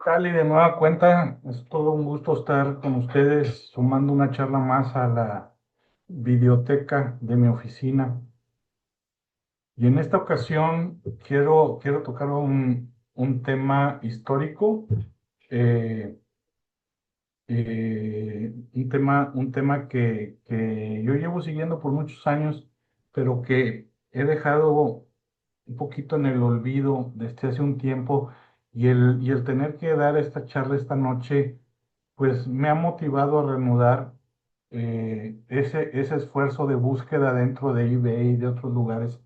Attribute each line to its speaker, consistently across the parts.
Speaker 1: Tal y de nueva cuenta, es todo un gusto estar con ustedes sumando una charla más a la biblioteca de mi oficina. Y en esta ocasión quiero tocar un tema histórico, eh, un tema que yo llevo siguiendo por muchos años, pero que he dejado un poquito en el olvido desde hace un tiempo, y el tener que dar esta charla esta noche, pues me ha motivado a reanudar ese esfuerzo de búsqueda dentro de eBay y de otros lugares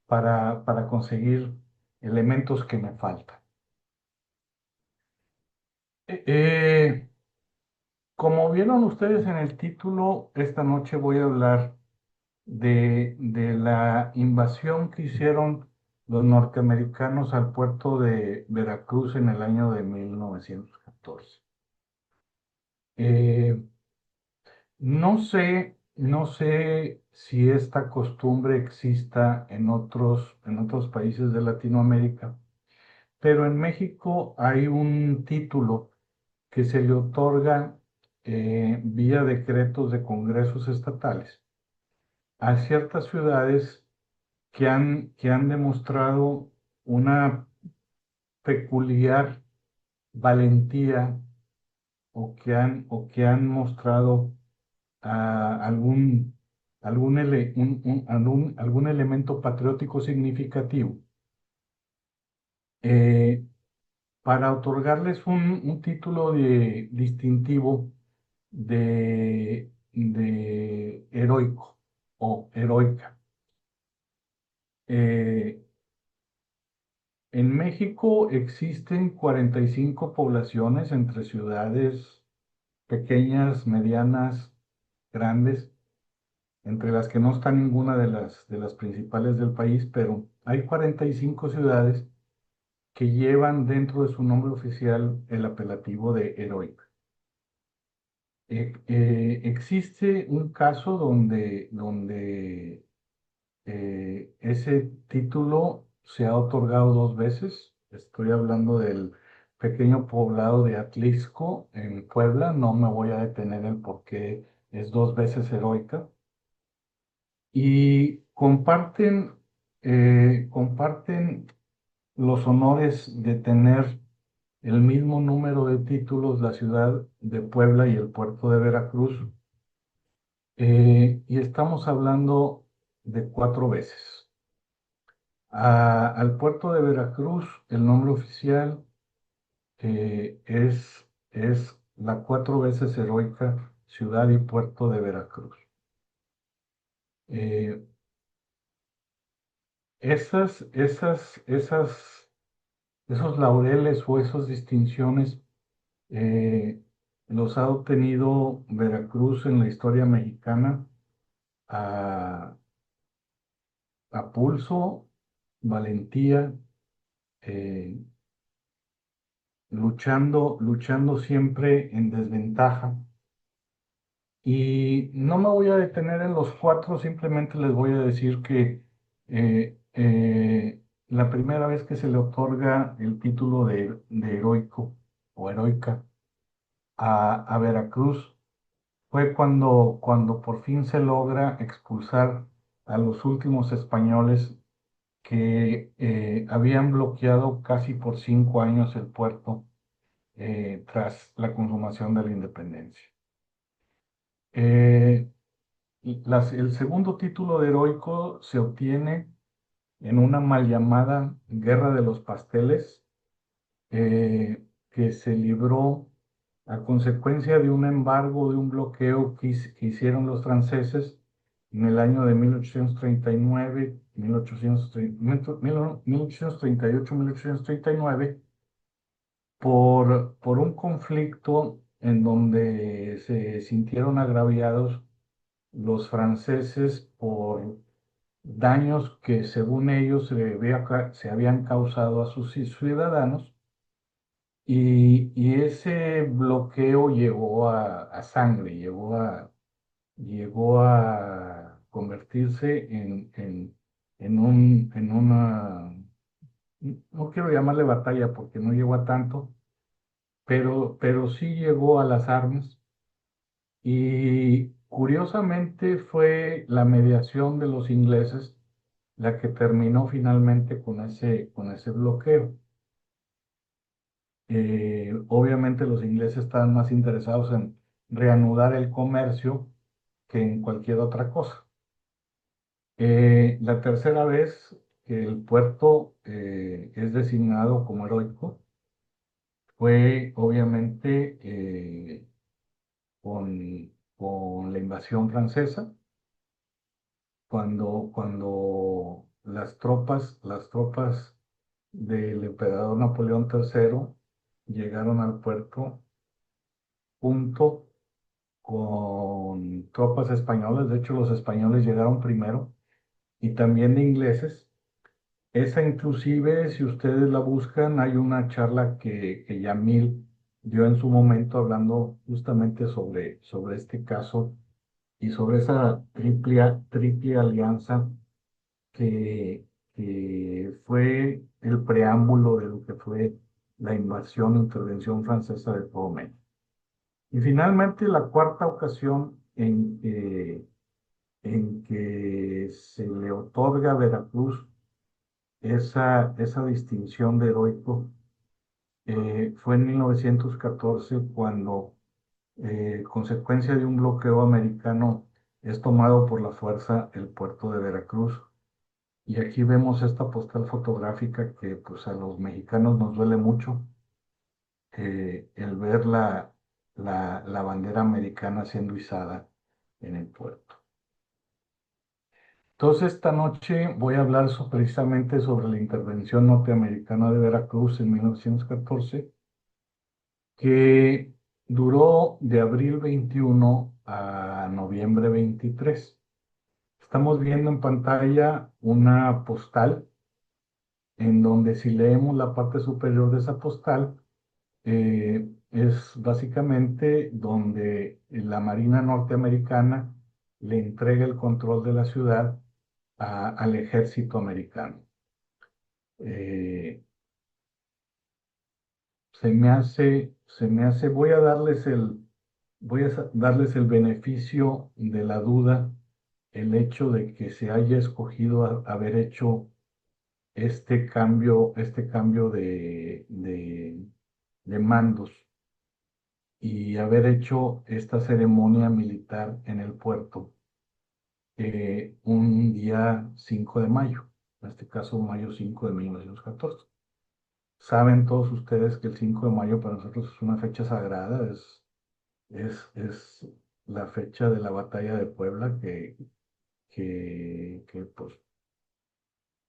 Speaker 1: para conseguir elementos que me faltan. Eh, eh, Como vieron ustedes en el título, esta noche voy a hablar de la invasión que hicieron los norteamericanos al puerto de Veracruz en el año de 1914. Eh, no sé si esta costumbre exista en otros países de Latinoamérica, pero en México hay un título que se le otorga vía decretos de congresos estatales a ciertas ciudades que han demostrado una peculiar valentía, o que han mostrado algún elemento patriótico significativo, eh, para otorgarles un título distintivo de heroico o heroica. Eh, En México existen 45 poblaciones entre ciudades pequeñas, medianas, grandes, entre las que no está ninguna de las principales del país, pero hay 45 ciudades que llevan dentro de su nombre oficial el apelativo de heroica. Existe un caso donde ese título se ha otorgado dos veces. Estoy hablando del pequeño poblado de Atlixco en Puebla. No me voy a detener en por qué es dos veces heroica. Y comparten los honores de tener el mismo número de títulos la ciudad de Puebla y el puerto de Veracruz. Y estamos hablando de cuatro veces. Al puerto de Veracruz, el nombre oficial es la cuatro veces heroica ciudad y puerto de Veracruz. Eh, esos laureles o esas distinciones eh, los ha obtenido Veracruz en la historia mexicana a, a pulso, valentía, eh, luchando siempre en desventaja. Y no me voy a detener en los cuatro, simplemente les voy a decir que la primera vez que se le otorga el título de heroico o heroica a Veracruz fue cuando por fin se logra expulsar a los últimos españoles que habían bloqueado casi por 5 años el puerto tras la consumación de la independencia. Eh, el segundo título de heroico se obtiene en una mal llamada Guerra de los Pasteles, que se libró a consecuencia de un embargo, de un bloqueo que hicieron los franceses en el año de 1839, 1838, 1839, por un conflicto en donde se sintieron agraviados los franceses por daños que según ellos se habían causado a sus ciudadanos, y ese bloqueo llevó a sangre, llegó a convertirse en una, no quiero llamarle batalla porque no llegó a tanto, pero sí llegó a las armas y curiosamente fue la mediación de los ingleses la que terminó finalmente con ese bloqueo. Obviamente los ingleses estaban más interesados en reanudar el comercio que en cualquier otra cosa. La tercera vez que el puerto es designado como heroico fue obviamente con la invasión francesa, cuando las tropas del emperador Napoleón III llegaron al puerto junto con tropas españolas. De hecho, los españoles llegaron primero y también de ingleses. Esa inclusive, si ustedes la buscan, hay una charla que Yamil dio en su momento hablando justamente sobre este caso y sobre esa triple alianza que, que fue el preámbulo de lo que fue la invasión e intervención francesa de todo México. Y finalmente, la cuarta ocasión en que se le otorga a Veracruz esa distinción de heroico fue en 1914 cuando, consecuencia de un bloqueo americano, es tomado por la fuerza el puerto de Veracruz. Y aquí vemos esta postal fotográfica que pues a los mexicanos nos duele mucho el ver la bandera americana siendo izada en el puerto. Entonces, esta noche voy a hablar precisamente sobre la intervención norteamericana de Veracruz en 1914, que duró de abril 21 a noviembre 23. Estamos viendo en pantalla una postal en donde si leemos la parte superior de esa postal, es básicamente donde la Marina norteamericana le entrega el control de la ciudad al ejército americano. Eh, voy a darles el beneficio de la duda, el hecho de que se haya escogido haber hecho este cambio de mandos y haber hecho esta ceremonia militar en el puerto un día 5 de mayo, en este caso mayo 5 de 1914. Saben todos ustedes que el 5 de mayo para nosotros es una fecha sagrada, es la fecha de la batalla de Puebla que pues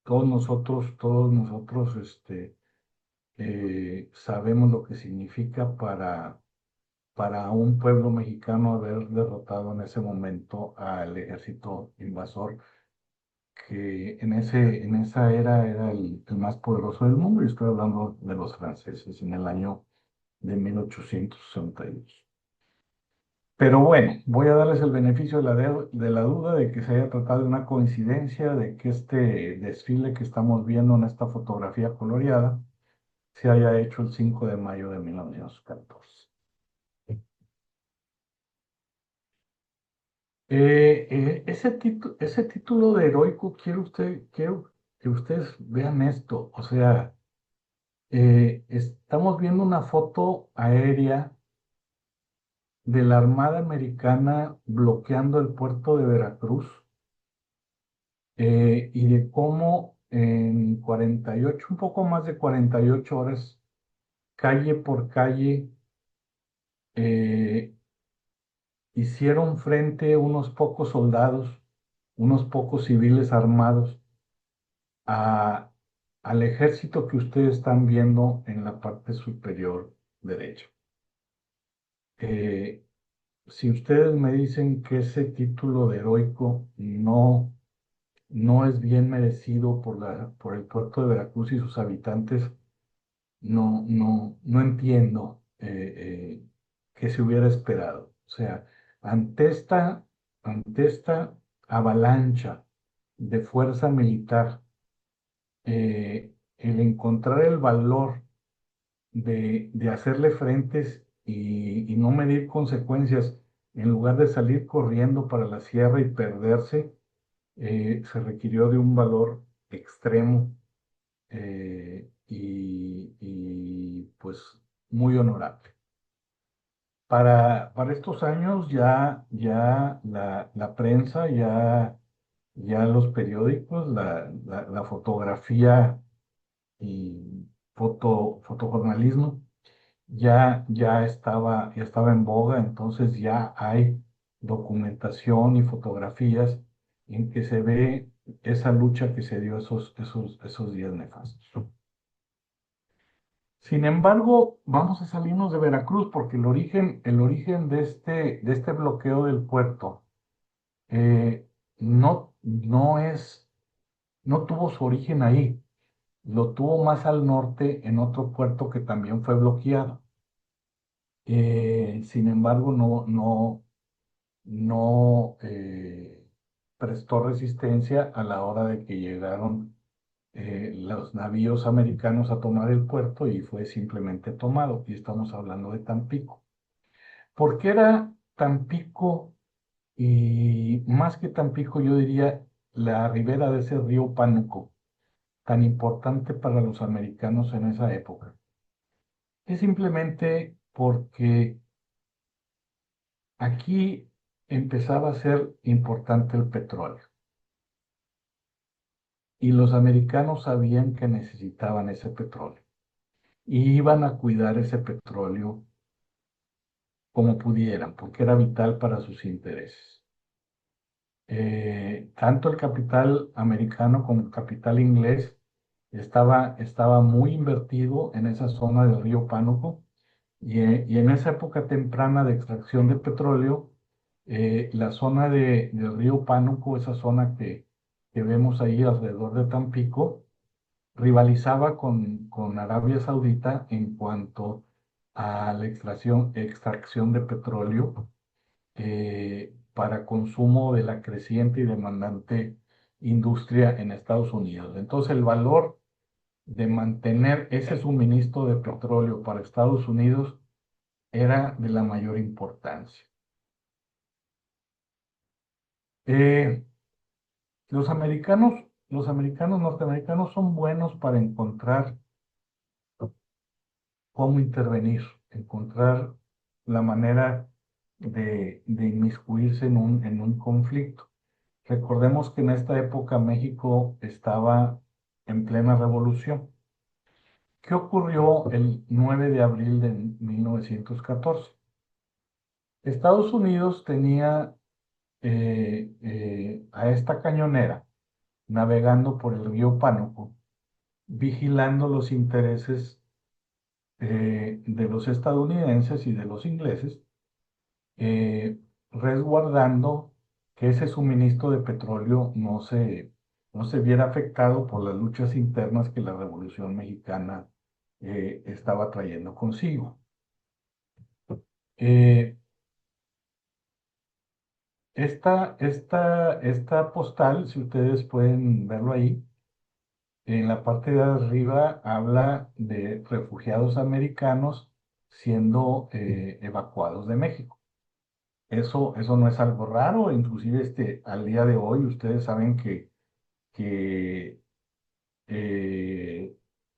Speaker 1: todos nosotros sabemos lo que significa para un pueblo mexicano haber derrotado en ese momento al ejército invasor, que en esa era el más poderoso del mundo, y estoy hablando de los franceses en el año de 1862. Pero bueno, voy a darles el beneficio de la duda de que se haya tratado de una coincidencia, de que este desfile que estamos viendo en esta fotografía coloreada se haya hecho el 5 de mayo de 1914. Ese título de heroico, quiero que ustedes vean esto. O sea, estamos viendo una foto aérea de la Armada Americana bloqueando el puerto de Veracruz, y de cómo en 48, un poco más de 48 horas, calle por calle, eh, hicieron frente unos pocos soldados, unos pocos civiles armados a, al ejército que ustedes están viendo en la parte superior derecha. Eh, si ustedes me dicen que ese título de heroico no es bien merecido por el puerto de Veracruz y sus habitantes, no entiendo qué se hubiera esperado. O sea, ante esta avalancha de fuerza militar, el encontrar el valor de hacerle frentes y no medir consecuencias, en lugar de salir corriendo para la sierra y perderse, se requirió de un valor extremo pues muy honorable. Para estos años ya la prensa, ya los periódicos, la fotografía y fotojornalismo ya estaba en boga, entonces ya hay documentación y fotografías en que se ve esa lucha que se dio esos días nefastos. Sin embargo, vamos a salirnos de Veracruz porque el origen de este bloqueo del puerto eh, no tuvo su origen ahí, lo tuvo más al norte en otro puerto que también fue bloqueado. Sin embargo, no prestó resistencia a la hora de que llegaron los navíos americanos a tomar el puerto y fue simplemente tomado. Y estamos hablando de Tampico. ¿Por qué era Tampico? Y más que Tampico, yo diría la ribera de ese río Pánuco, tan importante para los americanos en esa época. Es simplemente porque aquí empezaba a ser importante el petróleo y los americanos sabían que necesitaban ese petróleo y iban a cuidar ese petróleo como pudieran, porque era vital para sus intereses. Tanto el capital americano como el capital inglés estaba muy invertido en esa zona del río Pánuco y en esa época temprana de extracción de petróleo, la zona del río Pánuco, esa zona que vemos ahí alrededor de Tampico, rivalizaba con Arabia Saudita en cuanto a la extracción de petróleo para consumo de la creciente y demandante industria en Estados Unidos. Entonces, el valor de mantener ese suministro de petróleo para Estados Unidos era de la mayor importancia. Eh, los americanos norteamericanos son buenos para encontrar cómo intervenir, encontrar la manera de inmiscuirse en un conflicto. Recordemos que en esta época México estaba en plena revolución. ¿Qué ocurrió el 9 de abril de 1914? Estados Unidos tenía a esta cañonera navegando por el río Pánuco, vigilando los intereses de los estadounidenses y de los ingleses, resguardando que ese suministro de petróleo no se viera afectado por las luchas internas que la Revolución Mexicana estaba trayendo consigo. Eh, esta postal, si ustedes pueden verlo ahí, en la parte de arriba habla de refugiados americanos siendo evacuados de México. Eso no es algo raro, inclusive al día de hoy ustedes saben que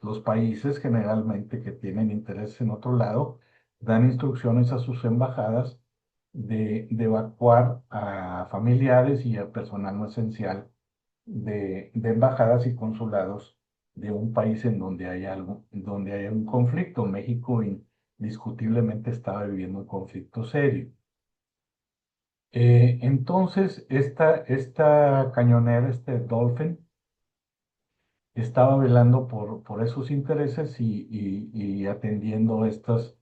Speaker 1: los países generalmente que tienen intereses en otro lado dan instrucciones a sus embajadas de evacuar a familiares y a personal no esencial de embajadas y consulados de un país en donde haya un conflicto. México indiscutiblemente estaba viviendo un conflicto serio. Entonces, esta cañonera, este Dolphin, estaba velando por esos intereses y atendiendo estas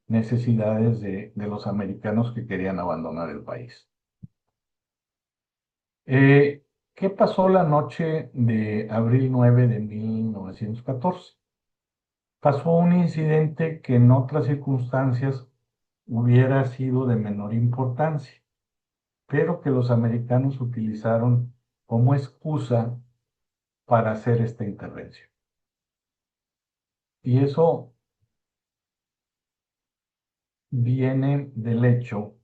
Speaker 1: necesidades de los americanos que querían abandonar el país. ¿Qué pasó la noche de abril 9 de 1914? Pasó un incidente que en otras circunstancias hubiera sido de menor importancia, pero que los americanos utilizaron como excusa para hacer esta intervención. Y eso viene del hecho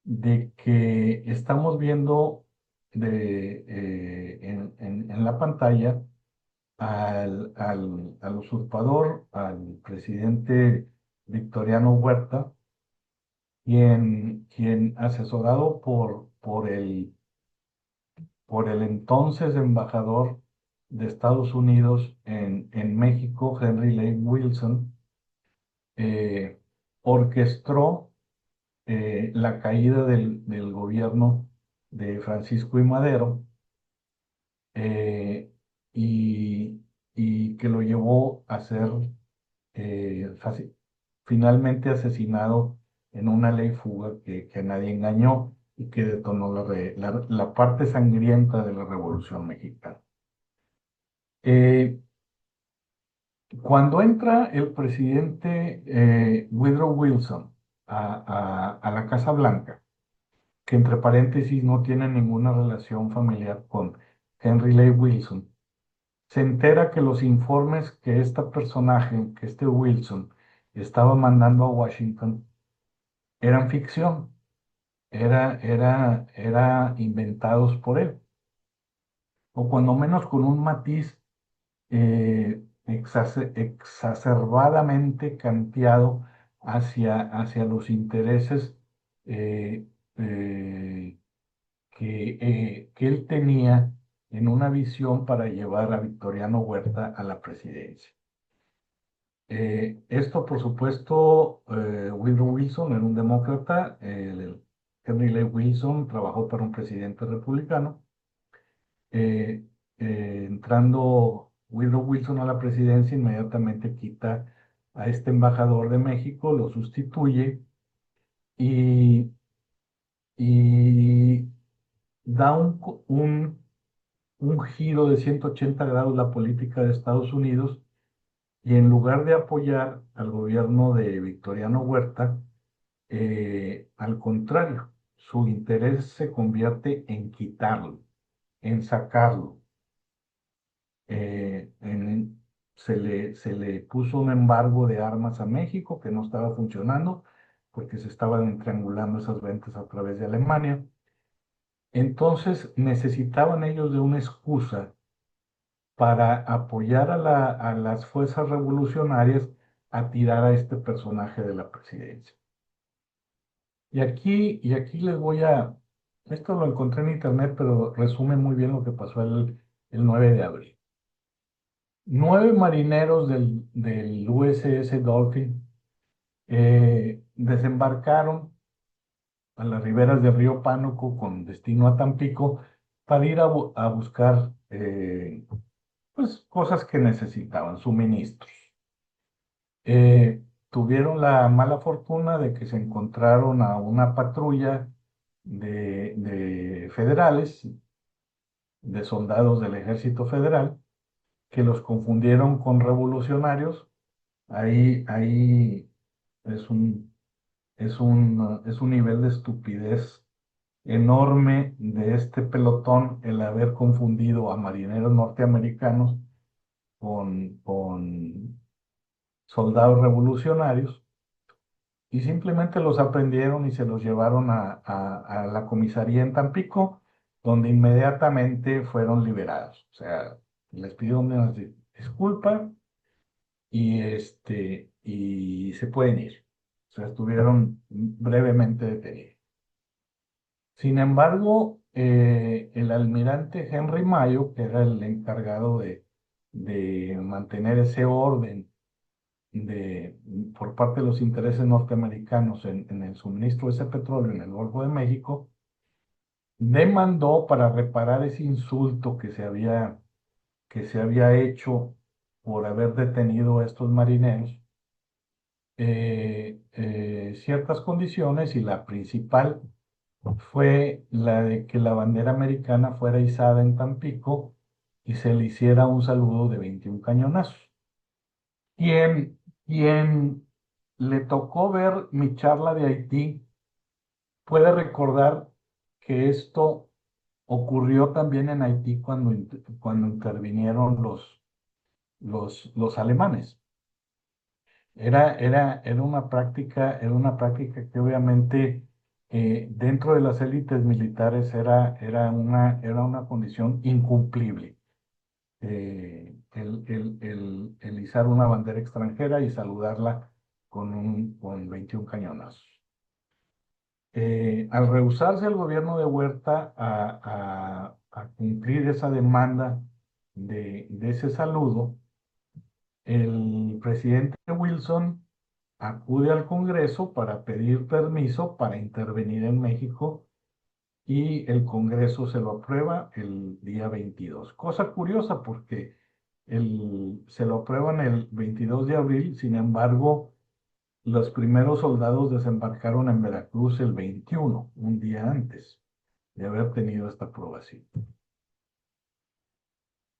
Speaker 1: de que estamos viendo en la pantalla al usurpador, al presidente Victoriano Huerta, quien asesorado por el entonces embajador de Estados Unidos en México, Henry Lane Wilson, eh, orquestó la caída del gobierno de Francisco I. Madero, eh, y, y que lo llevó a ser finalmente asesinado en una ley fuga que nadie engañó y que detonó la parte sangrienta de la Revolución Mexicana. Eh, Cuando entra el presidente Woodrow Wilson a la Casa Blanca, que entre paréntesis no tiene ninguna relación familiar con Henry Lee Wilson, se entera que los informes que este personaje, que este Wilson, estaba mandando a Washington eran ficción, era inventados por él, o cuando menos con un matiz exacerbadamente canteado hacia los intereses eh, eh, que él tenía en una visión para llevar a Victoriano Huerta a la presidencia. Esto, por supuesto, Woodrow Wilson era un demócrata, Henry Lee Wilson trabajó para un presidente republicano. eh, Entrando Woodrow Wilson a la presidencia, inmediatamente quita a este embajador de México, lo sustituye y, y da un giro de 180 grados la política de Estados Unidos, y en lugar de apoyar al gobierno de Victoriano Huerta, al contrario, su interés se convierte en quitarlo, en sacarlo. eh, en- se le puso un embargo de armas a México que no estaba funcionando porque se estaban triangulando esas ventas a través de Alemania. Entonces necesitaban ellos de una excusa para apoyar a las fuerzas revolucionarias a tirar a este personaje de la presidencia. Y aquí les voy esto lo encontré en internet, pero resume muy bien lo que pasó el 9 de abril. 9 marineros del USS Dolphin desembarcaron a las riberas del río Pánuco con destino a Tampico para ir a buscar pues, cosas que necesitaban, suministros. Tuvieron la mala fortuna de que se encontraron a una patrulla de federales, de soldados del Ejército Federal, que los confundieron con revolucionarios. Ahí es es un nivel de estupidez enorme de este pelotón el haber confundido a marineros norteamericanos con soldados revolucionarios, y simplemente los aprendieron y se los llevaron a la comisaría en Tampico, donde inmediatamente fueron liberados. O sea, les pidieron una disculpa y se pueden ir. O sea, estuvieron brevemente detenidos. Sin embargo, el almirante Henry Mayo, que era el encargado de mantener ese orden de, por parte de los intereses norteamericanos en el suministro de ese petróleo en el Golfo de México, demandó para reparar ese insulto que se había hecho por haber detenido a estos marineros, ciertas condiciones, y la principal fue la de que la bandera americana fuera izada en Tampico y se le hiciera un saludo de 21 cañonazos. Quien le tocó ver mi charla de Haití puede recordar que esto ocurrió también en Haití cuando intervinieron los alemanes. Era una práctica que obviamente dentro de las élites militares era una condición incumplible. El izar una bandera extranjera y saludarla con 21 cañonazos. Al rehusarse el gobierno de Huerta a cumplir esa demanda de ese saludo, el presidente Wilson acude al Congreso para pedir permiso para intervenir en México y el Congreso se lo aprueba el día 22. Cosa curiosa porque se lo aprueban el 22 de abril, sin embargo, los primeros soldados desembarcaron en Veracruz el 21, un día antes de haber tenido esta aprobación.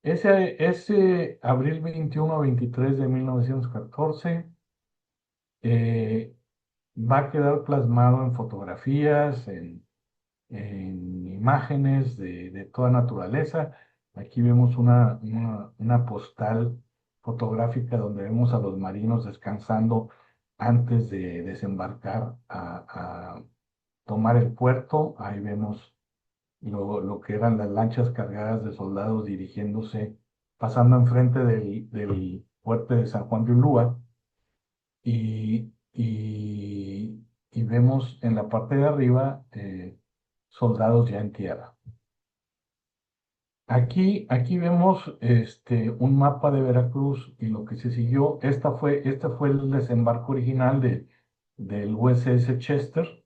Speaker 1: Ese abril 21-23 de 1914 eh, va a quedar plasmado en fotografías, en imágenes de toda naturaleza. Aquí vemos una postal fotográfica donde vemos a los marinos descansando antes de desembarcar a tomar el puerto. Ahí vemos lo que eran las lanchas cargadas de soldados dirigiéndose, pasando enfrente del fuerte de San Juan de Ulúa y vemos en la parte de arriba soldados ya en tierra. Aquí vemos un mapa de Veracruz y lo que se siguió. Este fue el desembarco original del USS Chester.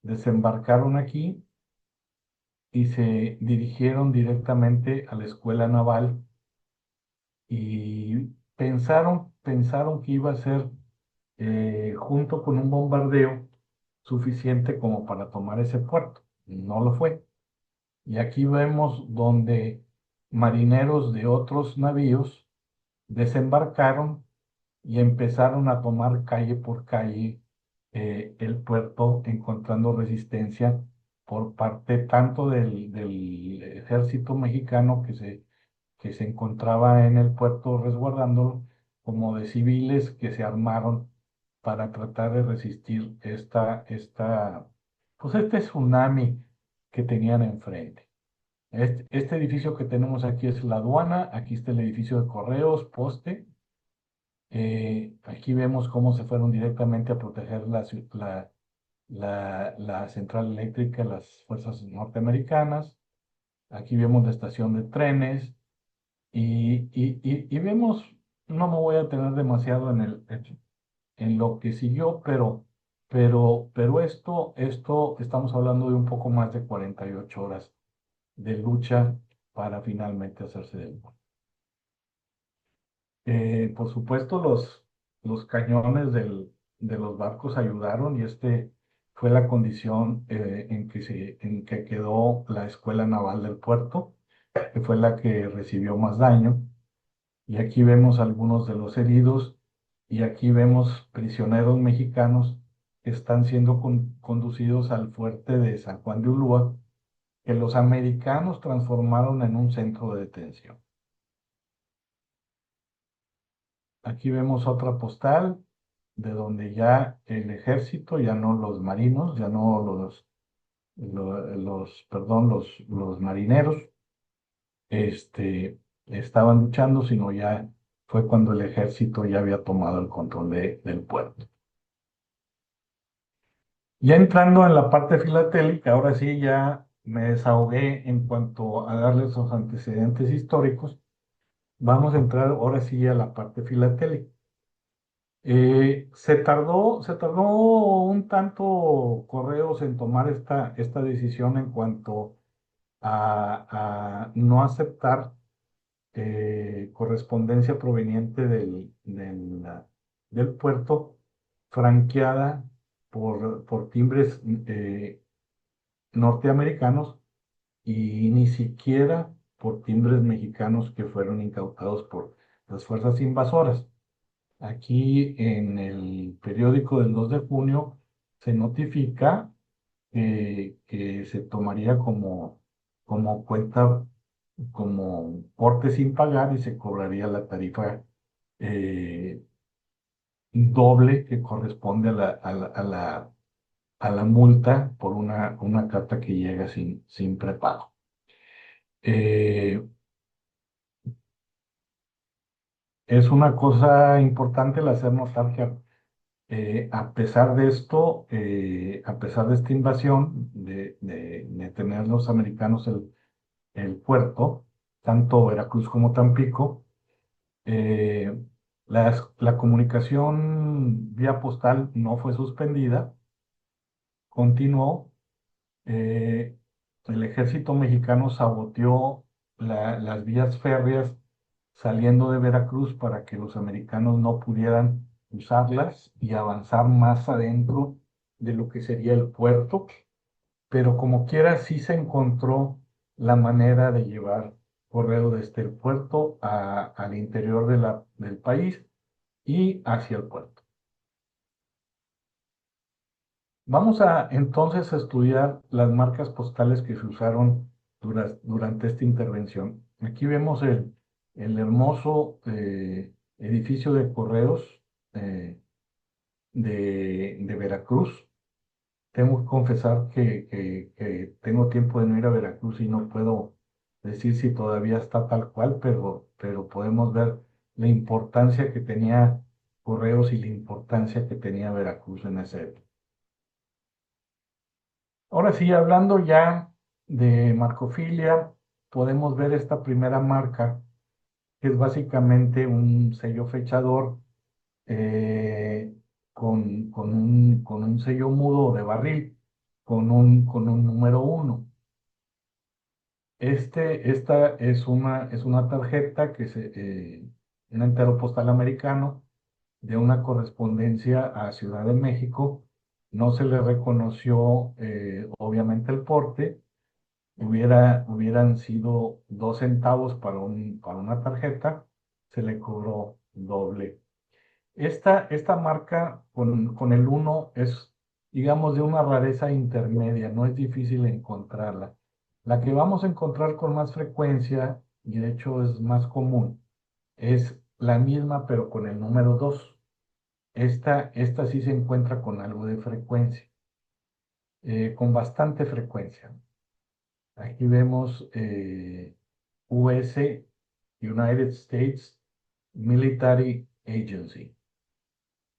Speaker 1: Desembarcaron aquí y se dirigieron directamente a la escuela naval y pensaron que iba a ser, junto con un bombardeo, suficiente como para tomar ese puerto. No lo fue. Y aquí vemos donde marineros de otros navíos desembarcaron y empezaron a tomar calle por calle el puerto, encontrando resistencia por parte tanto del ejército mexicano que se encontraba en el puerto resguardándolo, como de civiles que se armaron para tratar de resistir pues este tsunami que tenían enfrente. Este edificio que tenemos aquí es la aduana, aquí está el edificio de correos, poste. Aquí vemos cómo se fueron directamente a proteger la central eléctrica, las fuerzas norteamericanas. Aquí vemos la estación de trenes y vemos, no me voy a tener demasiado en lo que siguió, pero esto estamos hablando de un poco más de 48 horas de lucha para finalmente hacerse del mundo. Por supuesto, los cañones de los barcos ayudaron y fue la condición en que quedó la escuela naval del puerto, que fue la que recibió más daño. Y aquí vemos algunos de los heridos y aquí vemos prisioneros mexicanos que están siendo conducidos al fuerte de San Juan de Ulúa, que los americanos transformaron en un centro de detención. Aquí vemos otra postal de donde ya el ejército, ya no los marinos, ya no perdón, los marineros, estaban luchando, sino ya fue cuando el ejército ya había tomado el control del puerto. Ya entrando en la parte filatélica, ahora sí ya me desahogué en cuanto a darles los antecedentes históricos. Vamos a entrar ahora sí a la parte filatélica. Se tardó un tanto Correos en tomar esta decisión en cuanto a no aceptar correspondencia proveniente del puerto franqueada por timbres norteamericanos y ni siquiera por timbres mexicanos que fueron incautados por las fuerzas invasoras. Aquí en el periódico del 2 de junio se notifica que se tomaría como cuenta, como porte sin pagar y se cobraría la tarifa eh, doble que corresponde a la multa por una carta que llega sin prepago. Eh, es una cosa importante el hacer notar que a pesar de esto, a pesar de esta invasión, de tener los americanos el puerto, tanto Veracruz como Tampico, eh, la comunicación vía postal no fue suspendida, continuó. eh, el ejército mexicano saboteó las vías férreas saliendo de Veracruz para que los americanos no pudieran usarlas y avanzar más adentro de lo que sería el puerto, pero como quiera sí se encontró la manera de llevar correo desde el puerto al interior del país y hacia el puerto. Vamos a entonces a estudiar las marcas postales que se usaron durante esta intervención. Aquí vemos el hermoso edificio de correos eh, de Veracruz. Tengo que confesar que tengo tiempo de no ir a Veracruz y no puedo decir si todavía está tal cual, pero podemos ver la importancia que tenía Correos y la importancia que tenía Veracruz en ese época. Ahora sí, hablando ya de marcofilia, podemos ver esta primera marca, que es básicamente un sello fechador eh, con un sello mudo de barril, con un número 1. Esta es una tarjeta un entero postal americano de una correspondencia a Ciudad de México. No se le reconoció, obviamente, el porte. Hubieran sido 2 centavos para una tarjeta, se le cobró doble. Esta marca con el 1 es, digamos, de una rareza intermedia, no es difícil encontrarla. La que vamos a encontrar con más frecuencia, y de hecho es más común, es la misma pero con el número 2. Esta sí se encuentra con algo de frecuencia, con bastante frecuencia. Aquí vemos US, United States Military Agency.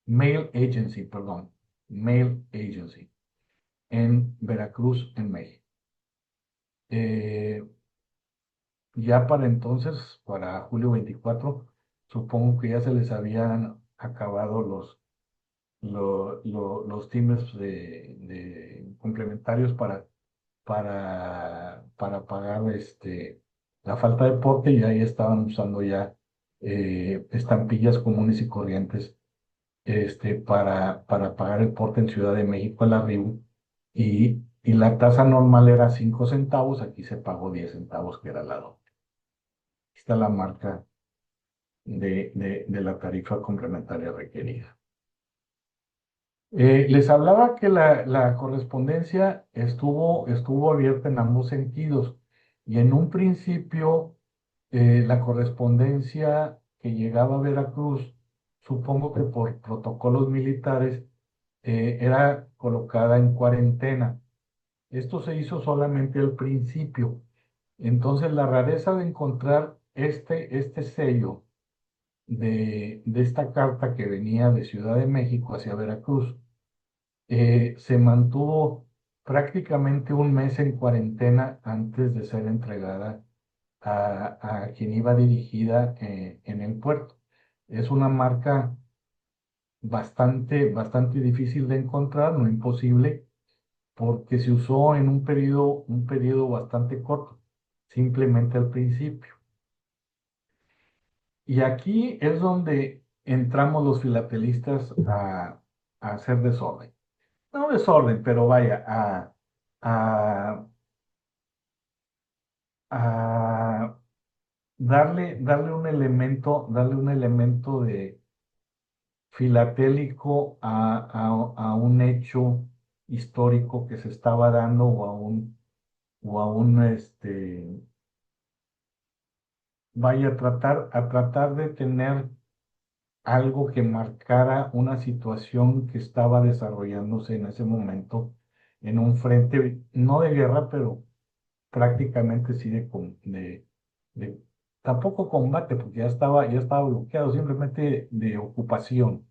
Speaker 1: Mail Agency, perdón, Mail Agency, en Veracruz, en México. Eh, ya para entonces, para julio 24, supongo que ya se les habían acabado los timbres complementarios para pagar la falta de porte y ahí estaban usando ya estampillas comunes y corrientes para pagar el porte en Ciudad de México al arribo. Y la tasa normal era 5 centavos, aquí se pagó 10 centavos, que era la doble. Aquí está la marca de la tarifa complementaria requerida. Les hablaba que la correspondencia estuvo abierta en ambos sentidos y en un principio la correspondencia que llegaba a Veracruz, supongo que por protocolos militares, era colocada en cuarentena. Esto se hizo solamente al principio. Entonces, la rareza de encontrar este sello de esta carta que venía de Ciudad de México hacia Veracruz, se mantuvo prácticamente un mes en cuarentena antes de ser entregada a quien iba dirigida en el puerto. Es una marca bastante difícil de encontrar, no imposible, porque se usó en un periodo bastante corto, simplemente al principio. Y aquí es donde entramos los filatelistas a hacer desorden. No desorden, pero vaya, a, a darle un elemento de filatélico a un hecho histórico que se estaba dando o a un vaya a tratar de tener algo que marcara una situación que estaba desarrollándose en ese momento en un frente, no de guerra, pero prácticamente sí de- tampoco combate, porque ya estaba bloqueado, simplemente de ocupación.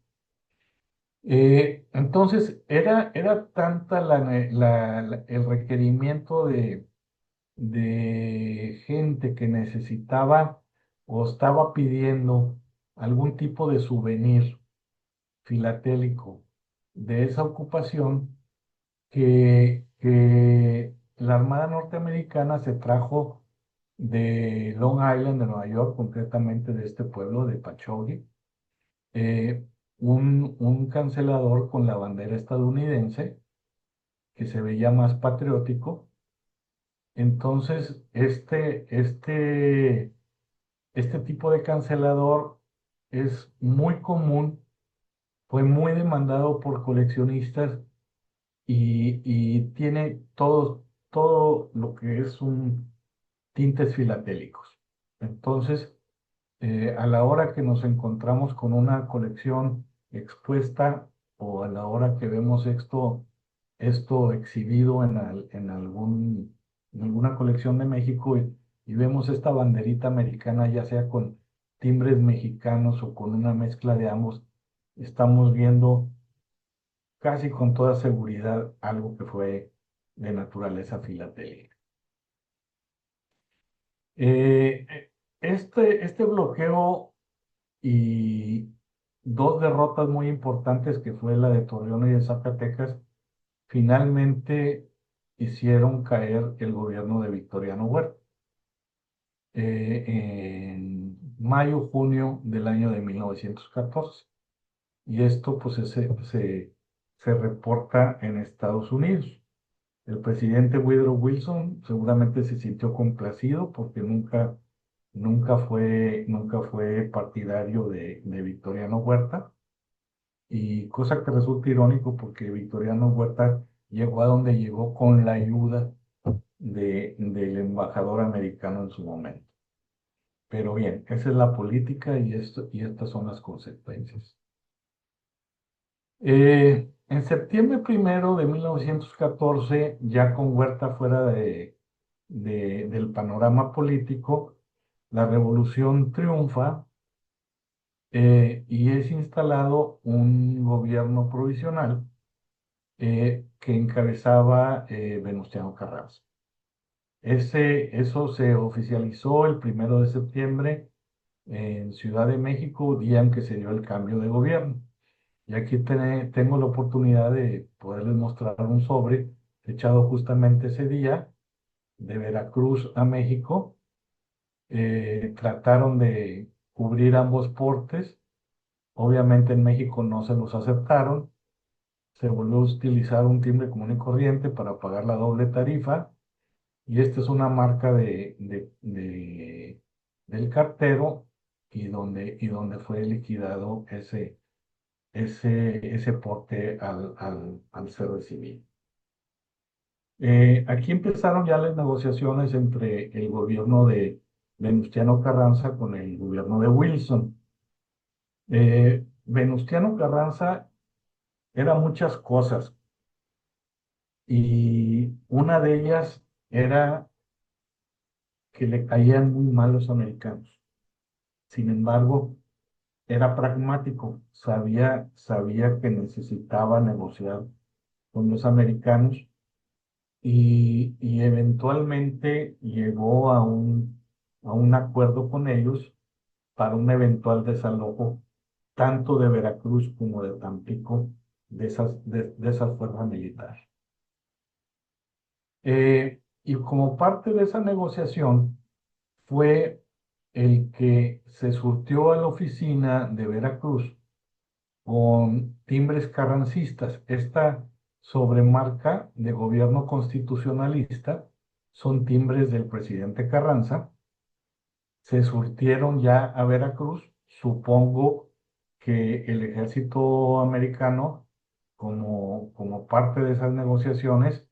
Speaker 1: Entonces, era tanta el requerimiento de gente que necesitaba o estaba pidiendo algún tipo de souvenir filatélico de esa ocupación que la Armada norteamericana se trajo de Long Island, de Nueva York, concretamente de este pueblo de Pachogue, eh, un cancelador con la bandera estadounidense que se veía más patriótico. Entonces, este tipo de cancelador es muy común, fue muy demandado por coleccionistas y tiene todo lo que es un tintes filatélicos. Entonces, a la hora que nos encontramos con una colección expuesta o a la hora que vemos esto exhibido en alguna colección de México y vemos esta banderita americana, ya sea con timbres mexicanos o con una mezcla de ambos, estamos viendo casi con toda seguridad algo que fue de naturaleza filatélica. Eh, eh, este bloqueo y dos derrotas muy importantes, que fue la de Torreón y de Zacatecas, finalmente hicieron caer el gobierno de Victoriano Huerta en mayo-junio del año de 1914. Y esto pues se reporta en Estados Unidos. El presidente Woodrow Wilson seguramente se sintió complacido porque nunca fue partidario de Victoriano Huerta, y cosa que resulta irónico porque Victoriano Huerta llegó a donde llegó con la ayuda del embajador americano en su momento. Pero bien, esa es la política y estas son las consecuencias. En septiembre 1 de 1914, ya con Huerta fuera del panorama político, la revolución triunfa, y es instalado un gobierno provisional que encabezaba Venustiano Carranza. Eso se oficializó el 1 de septiembre en Ciudad de México, día en que se dio el cambio de gobierno. Y aquí tengo la oportunidad de poderles mostrar un sobre echado justamente ese día de Veracruz a México. Trataron de cubrir ambos portes. Obviamente en México no se los aceptaron. Se volvió a utilizar un timbre común y corriente para pagar la doble tarifa. Y esta es una marca del cartero y donde fue liquidado ese porte al ser recibido. Aquí empezaron ya las negociaciones entre el gobierno de Venustiano Carranza con el gobierno de Wilson. Venustiano Carranza era muchas cosas y una de ellas era que le caían muy mal los americanos. Sin embargo, era pragmático, sabía que necesitaba negociar con los americanos y eventualmente llegó a un acuerdo con ellos para un eventual desalojo tanto de Veracruz como de Tampico de esas fuerzas militares. Y como parte de esa negociación fue el que se surtió a la oficina de Veracruz con timbres carrancistas. Esta sobremarca de gobierno constitucionalista son timbres del presidente Carranza. Se surtieron ya a Veracruz. Supongo que el ejército americano, como parte de esas negociaciones,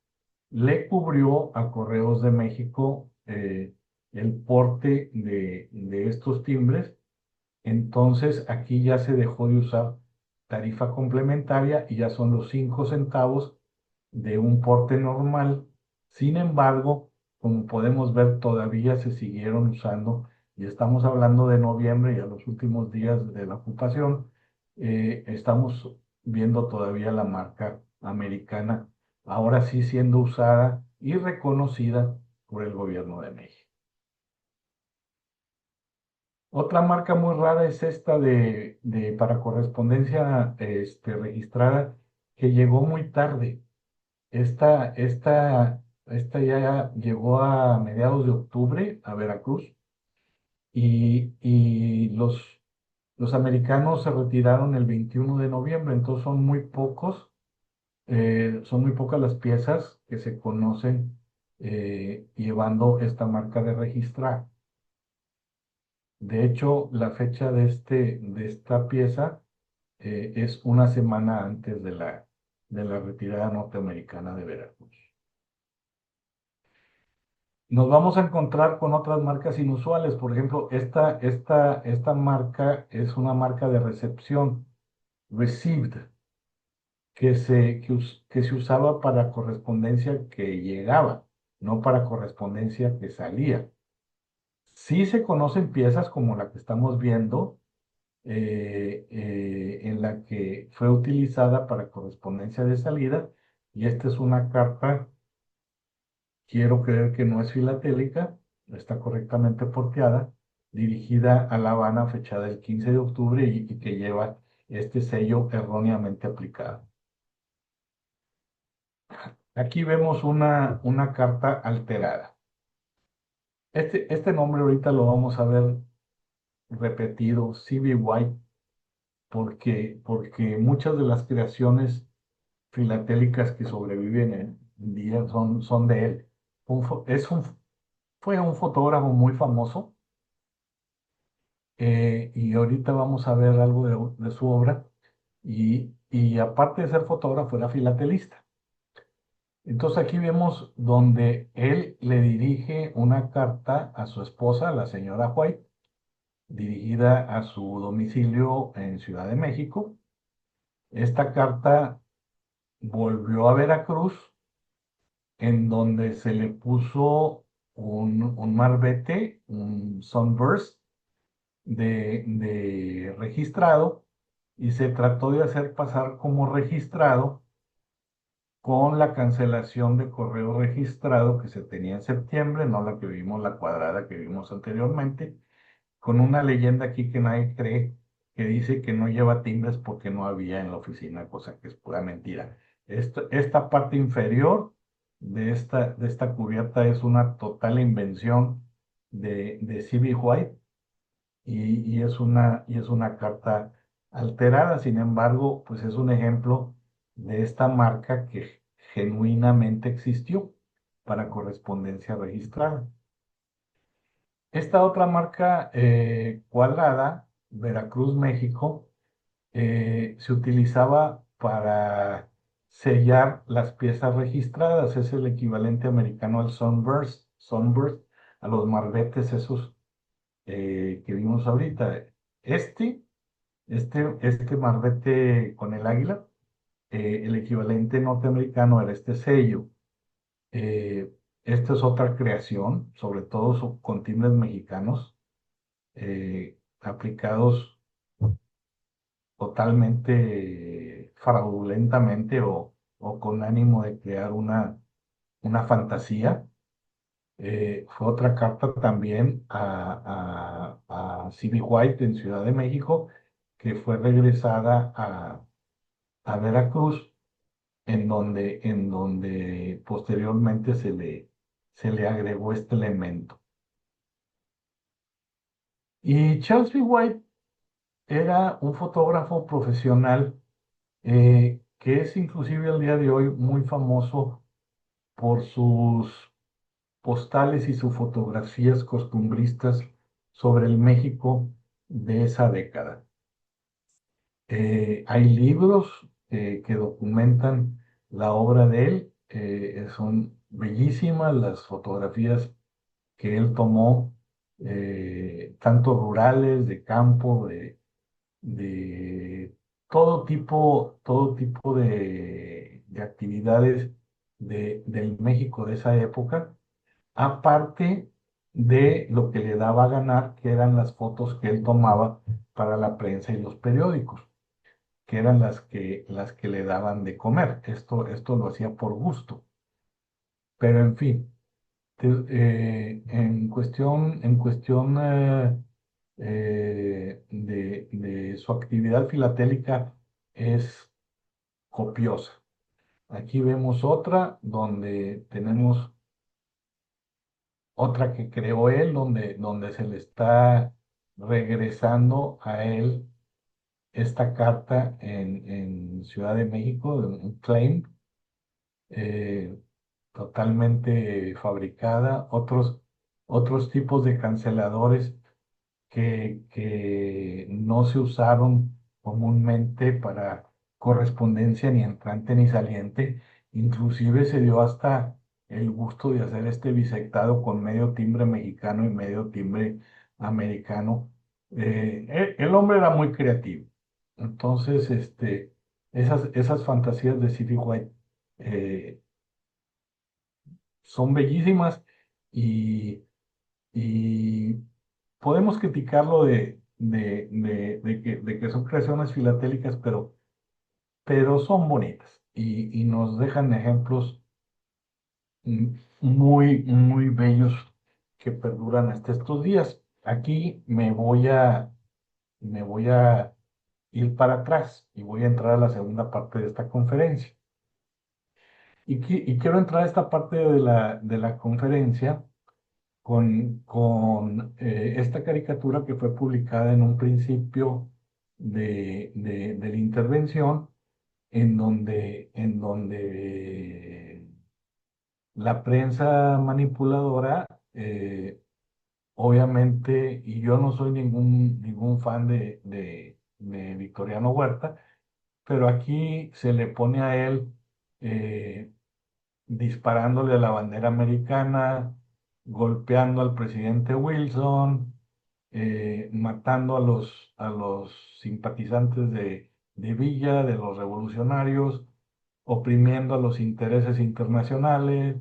Speaker 1: le cubrió a Correos de México el porte de estos timbres Entonces aquí ya se dejó de usar tarifa complementaria y ya son los 5 centavos de un porte normal. Sin embargo, como podemos ver, todavía se siguieron usando y estamos hablando de noviembre y a los últimos días de la ocupación, estamos viendo todavía la marca americana, ahora sí siendo usada y reconocida por el gobierno de México. Otra marca muy rara es esta para correspondencia registrada que llegó muy tarde. Esta ya llegó a mediados de octubre a Veracruz y los americanos se retiraron el 21 de noviembre, entonces son muy pocas las piezas que se conocen llevando esta marca de registrar. De hecho, la fecha de esta pieza es una semana antes de la retirada norteamericana de Veracruz. Nos vamos a encontrar con otras marcas inusuales. Por ejemplo, esta marca es una marca de recepción, received, que se usaba para correspondencia que llegaba, no para correspondencia que salía. Sí se conocen piezas como la que estamos viendo, en la que fue utilizada para correspondencia de salida, y esta es una carta. Quiero creer que no es filatélica, está correctamente porteada, dirigida a La Habana, fechada el 15 de octubre y que lleva este sello erróneamente aplicado. Aquí vemos una carta alterada. Este nombre ahorita lo vamos a ver repetido, C.B. White, porque muchas de las creaciones filatélicas que sobreviven en día son de él. Fue un fotógrafo muy famoso. Y ahorita vamos a ver algo de su obra. Y aparte de ser fotógrafo, era filatelista. Entonces aquí vemos donde él le dirige una carta a su esposa, la señora White, dirigida a su domicilio en Ciudad de México. Esta carta volvió a Veracruz, en donde se le puso un marbete, un sunburst de registrado, y se trató de hacer pasar como registrado con la cancelación de correo registrado que se tenía en septiembre, no la que vimos, la cuadrada que vimos anteriormente, con una leyenda aquí que nadie cree, que dice que no lleva timbres porque no había en la oficina, cosa que es pura mentira. Esta parte inferior de esta cubierta es una total invención de C.B. White, y es una carta alterada. Sin embargo, pues es un ejemplo de esta marca que genuinamente existió para correspondencia registrada. Esta otra marca cuadrada, Veracruz, México, se utilizaba para sellar las piezas registradas. Es el equivalente americano al sunburst, a los marbetes esos que vimos ahorita. Este, este marbete con el águila, el equivalente norteamericano era este sello. Eh, Esta es otra creación, sobre todo con timbres mexicanos, aplicados totalmente fraudulentamente o con ánimo de crear una fantasía. Fue otra carta también a C.B. White en Ciudad de México, que fue regresada a Veracruz, en donde posteriormente se le agregó este elemento. Y Charles B. White era un fotógrafo profesional, que es inclusive al día de hoy muy famoso por sus postales y sus fotografías costumbristas sobre el México de esa década. Hay libros que documentan la obra de él. Son bellísimas las fotografías que él tomó tanto rurales, de campo, de todo tipo de actividades del México de esa época, aparte de lo que le daba a ganar, que eran las fotos que él tomaba para la prensa y los periódicos, que eran las que le daban de comer. Esto lo hacía por gusto. Pero en fin, en cuestión de su actividad filatélica es copiosa. Aquí vemos otra donde tenemos otra que creó él, donde se le está regresando a él esta carta en Ciudad de México, un claim eh, totalmente fabricada, otros tipos de canceladores que no se usaron comúnmente para correspondencia ni entrante ni saliente. Inclusive se dio hasta el gusto de hacer este bisectado con medio timbre mexicano y medio timbre americano. El hombre era muy creativo. Entonces, esas fantasías de C.D. White eh, son bellísimas y, y podemos criticarlo de que son creaciones filatélicas, pero son bonitas y nos dejan ejemplos muy bellos que perduran hasta estos días. Aquí me voy a ir para atrás y voy a entrar a la segunda parte de esta conferencia. Y quiero entrar a esta parte de la conferencia con esta caricatura que fue publicada en un principio de la intervención, en donde la prensa manipuladora, obviamente, y yo no soy ningún fan de Victoriano Huerta, pero aquí se le pone a él eh, disparándole a la bandera americana, golpeando al presidente Wilson, matando a los simpatizantes de Villa, de los revolucionarios, oprimiendo a los intereses internacionales,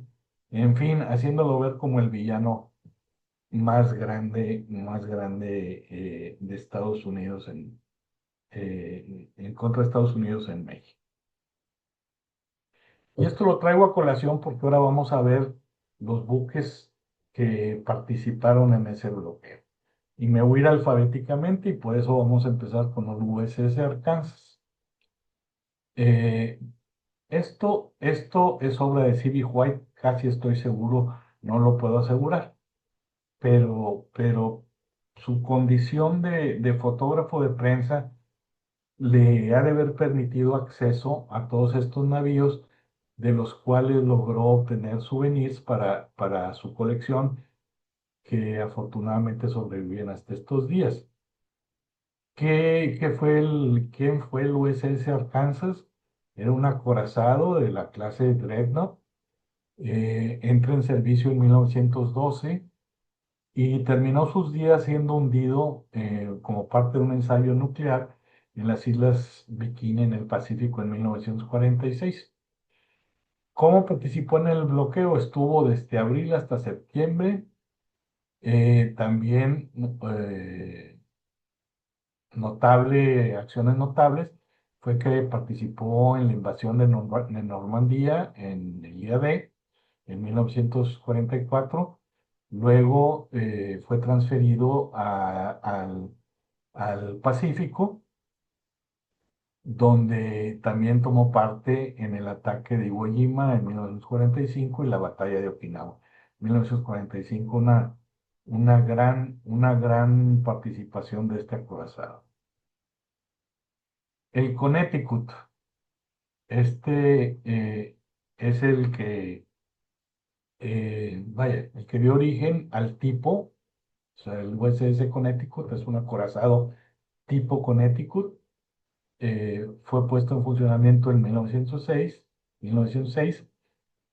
Speaker 1: en fin, haciéndolo ver como el villano más grande de Estados Unidos en contra de Estados Unidos en México. Y esto lo traigo a colación porque ahora vamos a ver los buques que participaron en ese bloqueo. Y me voy a ir alfabéticamente y por eso vamos a empezar con el USS Arkansas. Eh, esto es obra de C.B. White, casi estoy seguro, no lo puedo asegurar, pero su condición de fotógrafo de prensa le ha de haber permitido acceso a todos estos navíos de los cuales logró obtener souvenirs para su colección que afortunadamente sobreviven hasta estos días. ¿Quién fue el USS Arkansas? Era un acorazado de la clase Dreadnought. Entra en servicio en 1912 y terminó sus días siendo hundido como parte de un ensayo nuclear en las Islas Bikini en el Pacífico en 1946. ¿Cómo participó en el bloqueo? Estuvo desde abril hasta septiembre. También acciones notables, fue que participó en la invasión de Normandía en el día D en 1944. Luego fue transferido al Pacífico, donde también tomó parte en el ataque de Iwo Jima en 1945 y la batalla de Okinawa. 1945, una gran participación de este acorazado. El Connecticut, este es el que dio origen al tipo, o sea, el USS Connecticut es un acorazado tipo Connecticut. Fue puesto en funcionamiento en 1906,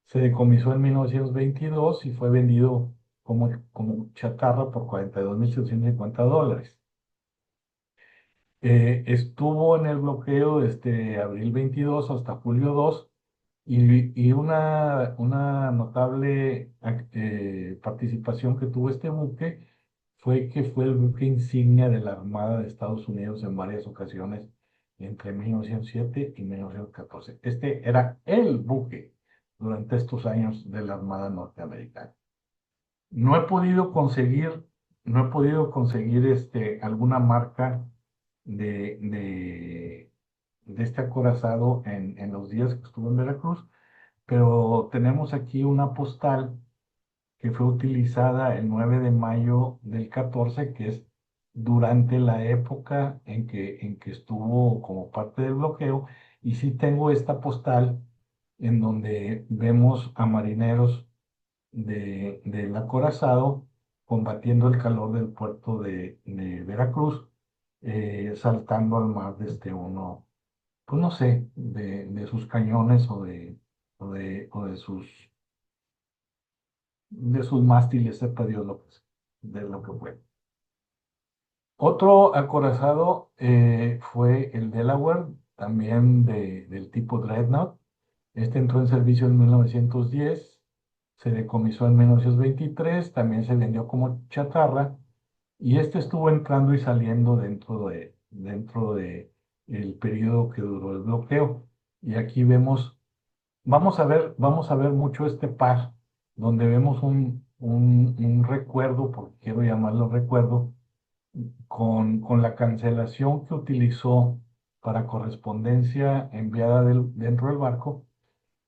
Speaker 1: se decomisó en 1922 y fue vendido como chatarra por $42,750. Estuvo en el bloqueo desde abril 22 hasta julio 2 y una notable participación que tuvo este buque fue que fue el buque insignia de la Armada de Estados Unidos en varias ocasiones entre 1907 y 1914. Este era el buque durante estos años de la Armada norteamericana. No he podido conseguir, no he podido conseguir alguna marca de, de, de este acorazado en los días que estuve en Veracruz, pero tenemos aquí una postal que fue utilizada el 9 de mayo del 14, que es durante la época en que estuvo como parte del bloqueo, y sí tengo esta postal en donde vemos a marineros del acorazado combatiendo el calor del puerto de Veracruz, saltando al mar desde uno, pues no sé, de sus cañones o de sus mástiles, sepa Dios de lo que fue. Otro acorazado fue el Delaware, también del tipo Dreadnought. Este entró en servicio en 1910, se decomisó en 1923, también se vendió como chatarra y este estuvo entrando y saliendo dentro de el periodo que duró el bloqueo. Y aquí vamos a ver mucho este par, donde vemos un recuerdo, porque quiero llamarlo recuerdo, con la cancelación que utilizó para correspondencia enviada dentro del barco,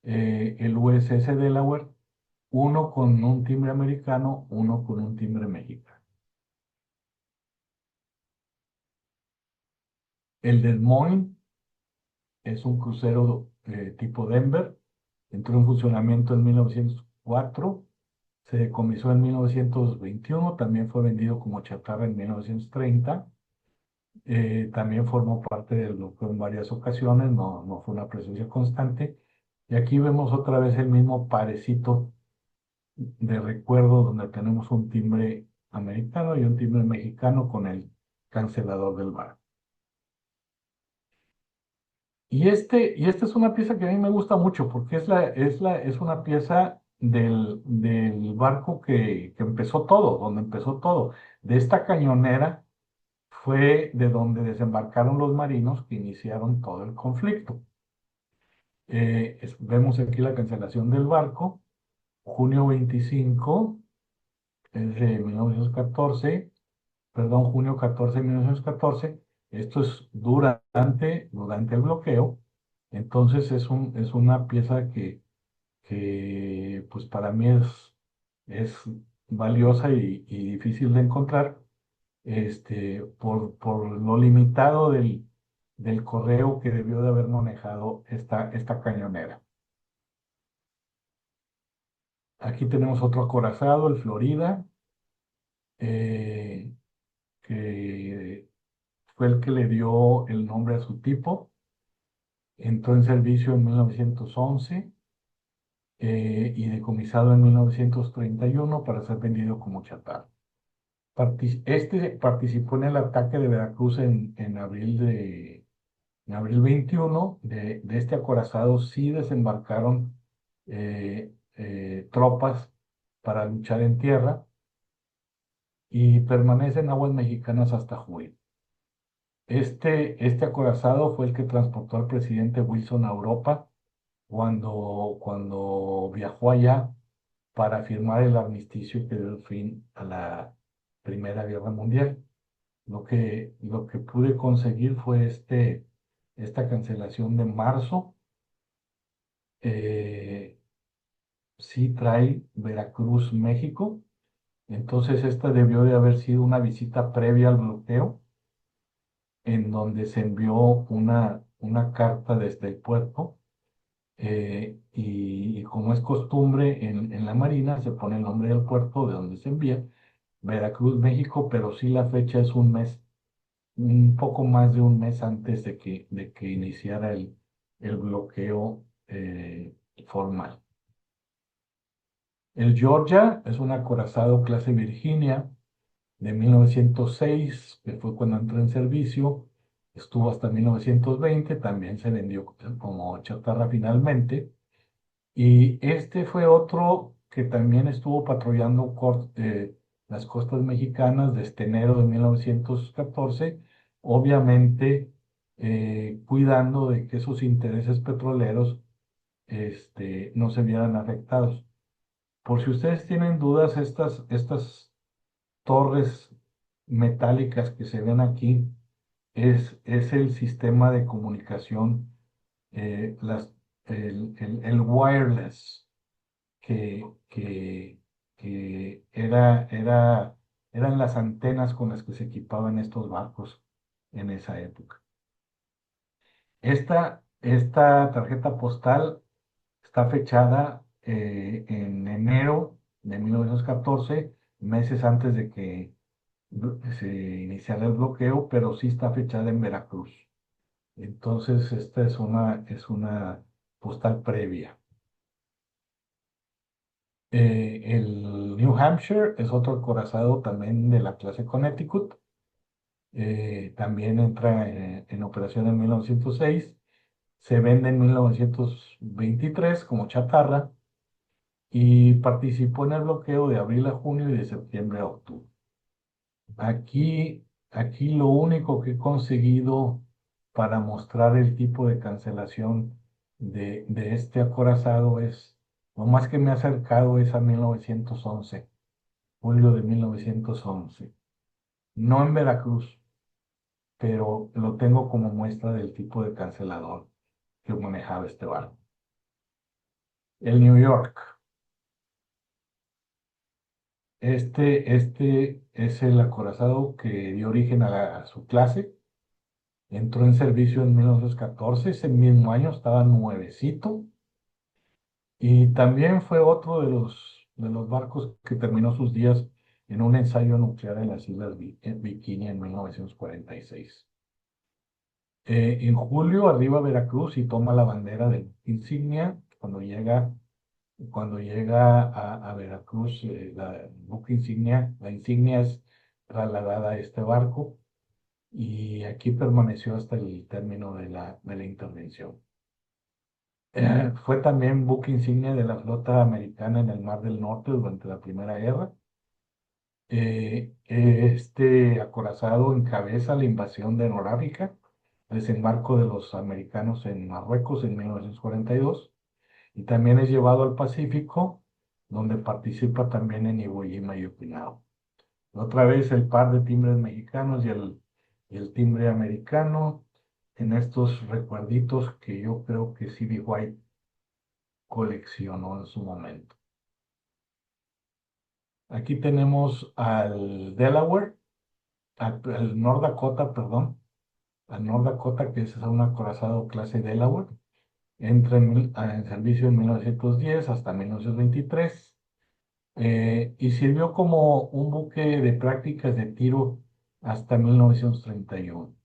Speaker 1: el USS Delaware, uno con un timbre americano, uno con un timbre mexicano. El Des Moines es un crucero tipo Denver, entró en funcionamiento en 1904, se decomisó en 1921, también fue vendido como chatarra en 1930. También formó parte del grupo en varias ocasiones, no fue una presencia constante. Y aquí vemos otra vez el mismo parecito de recuerdo donde tenemos un timbre americano y un timbre mexicano con el cancelador del bar. Y esta es una pieza que a mí me gusta mucho porque es una pieza del barco que empezó todo, donde empezó todo. De esta cañonera fue de donde desembarcaron los marinos que iniciaron todo el conflicto. Vemos aquí la cancelación del barco, junio 25, es de 1914, perdón, junio 14 de 1914. Esto es durante el bloqueo. Entonces es una pieza que pues para mí es valiosa y difícil de encontrar, por lo limitado del correo que debió de haber manejado esta cañonera. Aquí tenemos otro acorazado, el Florida, eh, que fue el que le dio el nombre a su tipo. Entró en servicio en 1911 y decomisado en 1931 para ser vendido como chatarra. Este participó en el ataque de Veracruz en abril 21. De este acorazado sí desembarcaron tropas para luchar en tierra y permanece en aguas mexicanas hasta julio. Este acorazado fue el que transportó al presidente Wilson a Europa cuando viajó allá para firmar el armisticio que dio fin a la Primera Guerra Mundial. Lo que pude conseguir fue esta cancelación de marzo. eh, sí trae Veracruz, México. Entonces esta debió de haber sido una visita previa al bloqueo, en donde se envió una carta desde el puerto, y como es costumbre en la Marina, se pone el nombre del puerto de donde se envía, Veracruz, México, pero sí la fecha es un poco más de un mes antes de que iniciara el bloqueo formal. El Georgia es un acorazado clase Virginia de 1906, que fue cuando entró en servicio, estuvo hasta 1920, también se vendió como chatarra finalmente. Y este fue otro que también estuvo patrullando las costas mexicanas desde enero de 1914, obviamente cuidando de que esos intereses petroleros no se vieran afectados. Por si ustedes tienen dudas, estas torres metálicas que se ven aquí es el sistema de comunicación, eh, las, el wireless que, que eran las antenas con las que se equipaban estos barcos en esa época. Esta tarjeta postal está fechada en enero de 1914, meses antes de que se iniciara el bloqueo, pero sí está fechada en Veracruz. Entonces, esta es una postal previa. El New Hampshire es otro acorazado también de la clase Connecticut. También entra en operación en 1906. Se vende en 1923 como chatarra y participó en el bloqueo de abril a junio y de septiembre a octubre. Aquí lo único que he conseguido para mostrar el tipo de cancelación de este acorazado lo más que me ha acercado es a 1911, julio de 1911. No en Veracruz, pero lo tengo como muestra del tipo de cancelador que manejaba este barco. El New York. Este es el acorazado que dio origen a su clase. Entró en servicio en 1914, ese mismo año estaba nuevecito. Y también fue otro de los barcos que terminó sus días en un ensayo nuclear en las Islas Bikini en 1946. En julio arriba a Veracruz y toma la bandera de insignia. Cuando llega a Veracruz, la buque insignia, la insignia es trasladada a este barco y aquí permaneció hasta el término de la intervención. Fue también buque insignia de la flota americana en el Mar del Norte durante la Primera Guerra. Este acorazado encabeza la invasión de Noráfrica, desembarco de los americanos en Marruecos en 1942, y también es llevado al Pacífico, donde participa también en Iwo Jima y Okinawa. Otra vez el par de timbres mexicanos y el timbre americano en estos recuerditos que yo creo que C.B. White coleccionó en su momento. Aquí tenemos al Delaware, al North Dakota, perdón, al North Dakota, que es un acorazado clase Delaware. Entra en servicio en 1910 hasta 1923 y sirvió como un buque de prácticas de tiro hasta 1931.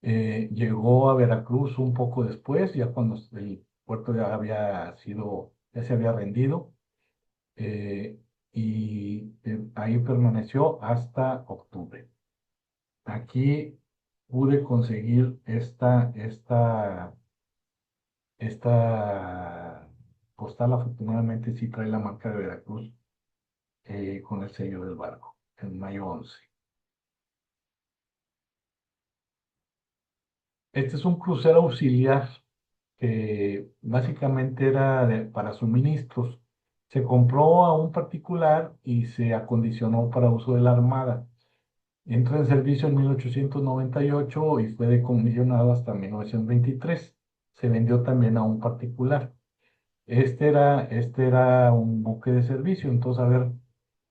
Speaker 1: Llegó a Veracruz un poco después, ya cuando el puerto ya se había rendido, eh, y ahí permaneció hasta octubre. Aquí pude conseguir esta postal, afortunadamente sí trae la marca de Veracruz con el sello del barco, en mayo 11. Este es un crucero auxiliar que básicamente era para suministros. Se compró a un particular y se acondicionó para uso de la Armada. Entra en servicio en 1898 y fue decomisionado hasta 1923. Se vendió también a un particular. Este era un buque de servicio, entonces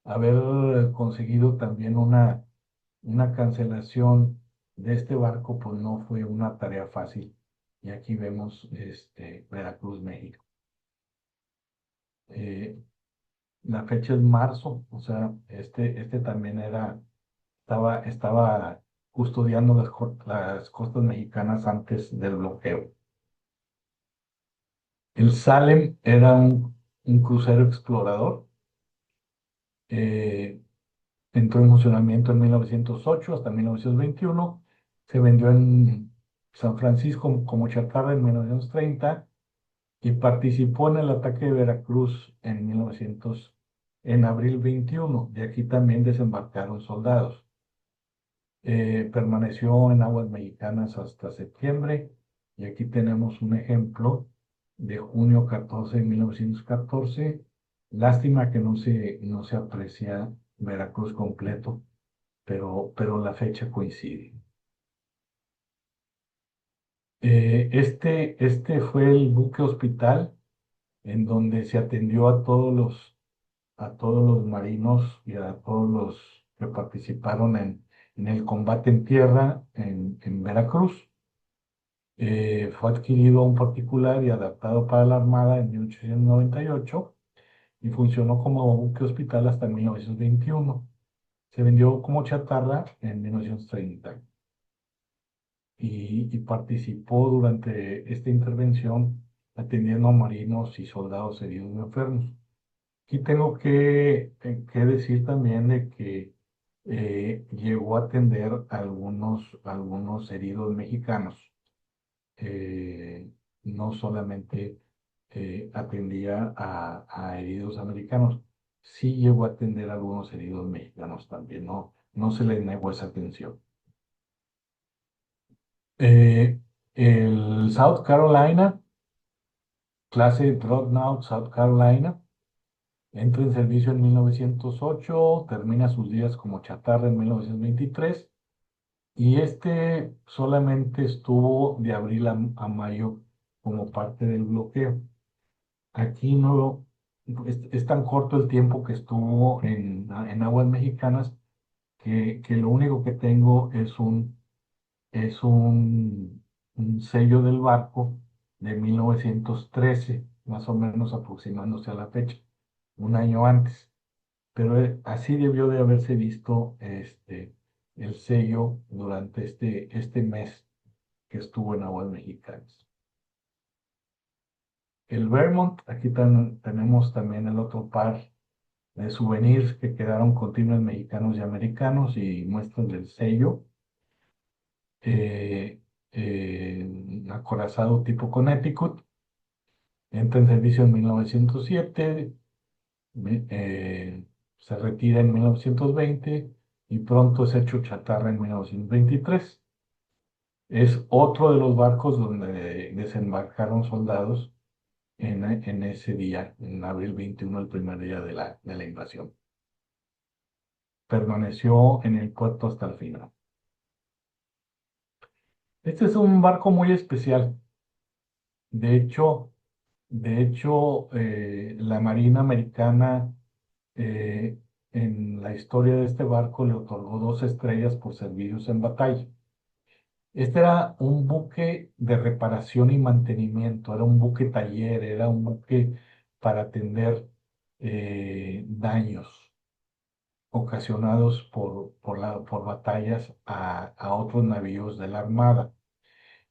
Speaker 1: haber conseguido también una cancelación de este barco, pues no fue una tarea fácil. Y aquí vemos Veracruz, México. Eh, la fecha es marzo, o sea, este también estaba custodiando las costas mexicanas antes del bloqueo. El Salem era un crucero explorador. Eh, Entró en funcionamiento en 1908 hasta 1921. Se vendió en San Francisco como chatarra en 1930 y participó en el ataque de Veracruz en 1900, en abril 21. De aquí también desembarcaron soldados. Permaneció en aguas mexicanas hasta septiembre y aquí tenemos un ejemplo de junio 14 de 1914. Lástima que no se aprecia Veracruz completo, pero la fecha coincide. Este fue el buque hospital en donde se atendió a todos los marinos y a todos los que participaron en el combate en tierra en Veracruz. Fue adquirido a un particular y adaptado para la Armada en 1898 y funcionó como buque hospital hasta 1921. Se vendió como chatarra en 1930 y participó durante esta intervención atendiendo a marinos y soldados heridos y enfermos. Aquí tengo que decir también de que llegó a atender a algunos heridos mexicanos. eh, no solamente atendía a heridos americanos, sí llegó a atender a algunos heridos mexicanos también, no se les negó esa atención. Eh, el South Carolina, clase Dreadnought South Carolina, entra en servicio en 1908, termina sus días como chatarra en 1923 y este solamente estuvo de abril a mayo como parte del bloqueo. Aquí no es tan corto el tiempo que estuvo en aguas mexicanas que lo único que tengo es un sello del barco de 1913, más o menos aproximándose a la fecha, un año antes. Pero así debió de haberse visto el sello durante este mes que estuvo en aguas mexicanas. El Vermont, aquí tenemos también el otro par de souvenirs que quedaron con timbres mexicanos y americanos y muestras del sello. eh, Acorazado tipo Connecticut, entra en servicio en 1907, se retira en 1920 y pronto es hecho chatarra en 1923. Es otro de los barcos donde desembarcaron soldados en ese día, en abril 21, el primer día de la invasión. Permaneció en el puerto hasta el final. Este es un barco muy especial. De hecho, la Marina Americana eh, en la historia de este barco le otorgó 2 estrellas por servicios en batalla. Este era un buque de reparación y mantenimiento, era un buque taller, era un buque para atender daños ocasionados por batallas a otros navíos de la Armada.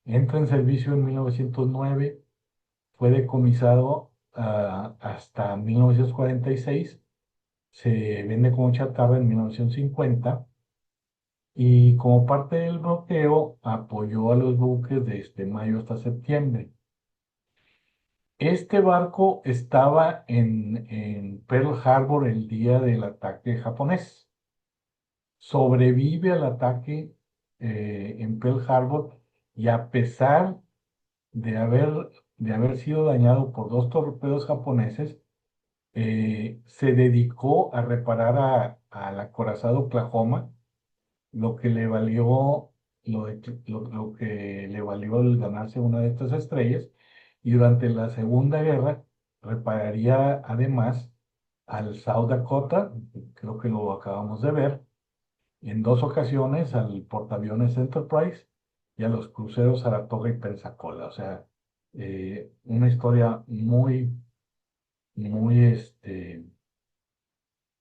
Speaker 1: Entra en servicio en 1909, fue decomisado hasta 1946, se vende como chatarra en 1950 y como parte del bloqueo apoyó a los buques desde mayo hasta septiembre. Este barco estaba en Pearl Harbor el día del ataque japonés. Sobrevive al ataque en Pearl Harbor y a pesar de haber, de haber sido dañado por 2 torpedos japoneses, se dedicó a reparar al acorazado Oklahoma, lo que le valió, lo que le valió el ganarse una de estas estrellas, y durante la Segunda Guerra repararía además al South Dakota, creo que lo acabamos de ver, en 2 ocasiones al portaaviones Enterprise y a los cruceros Saratoga y Pensacola. O sea, una historia muy,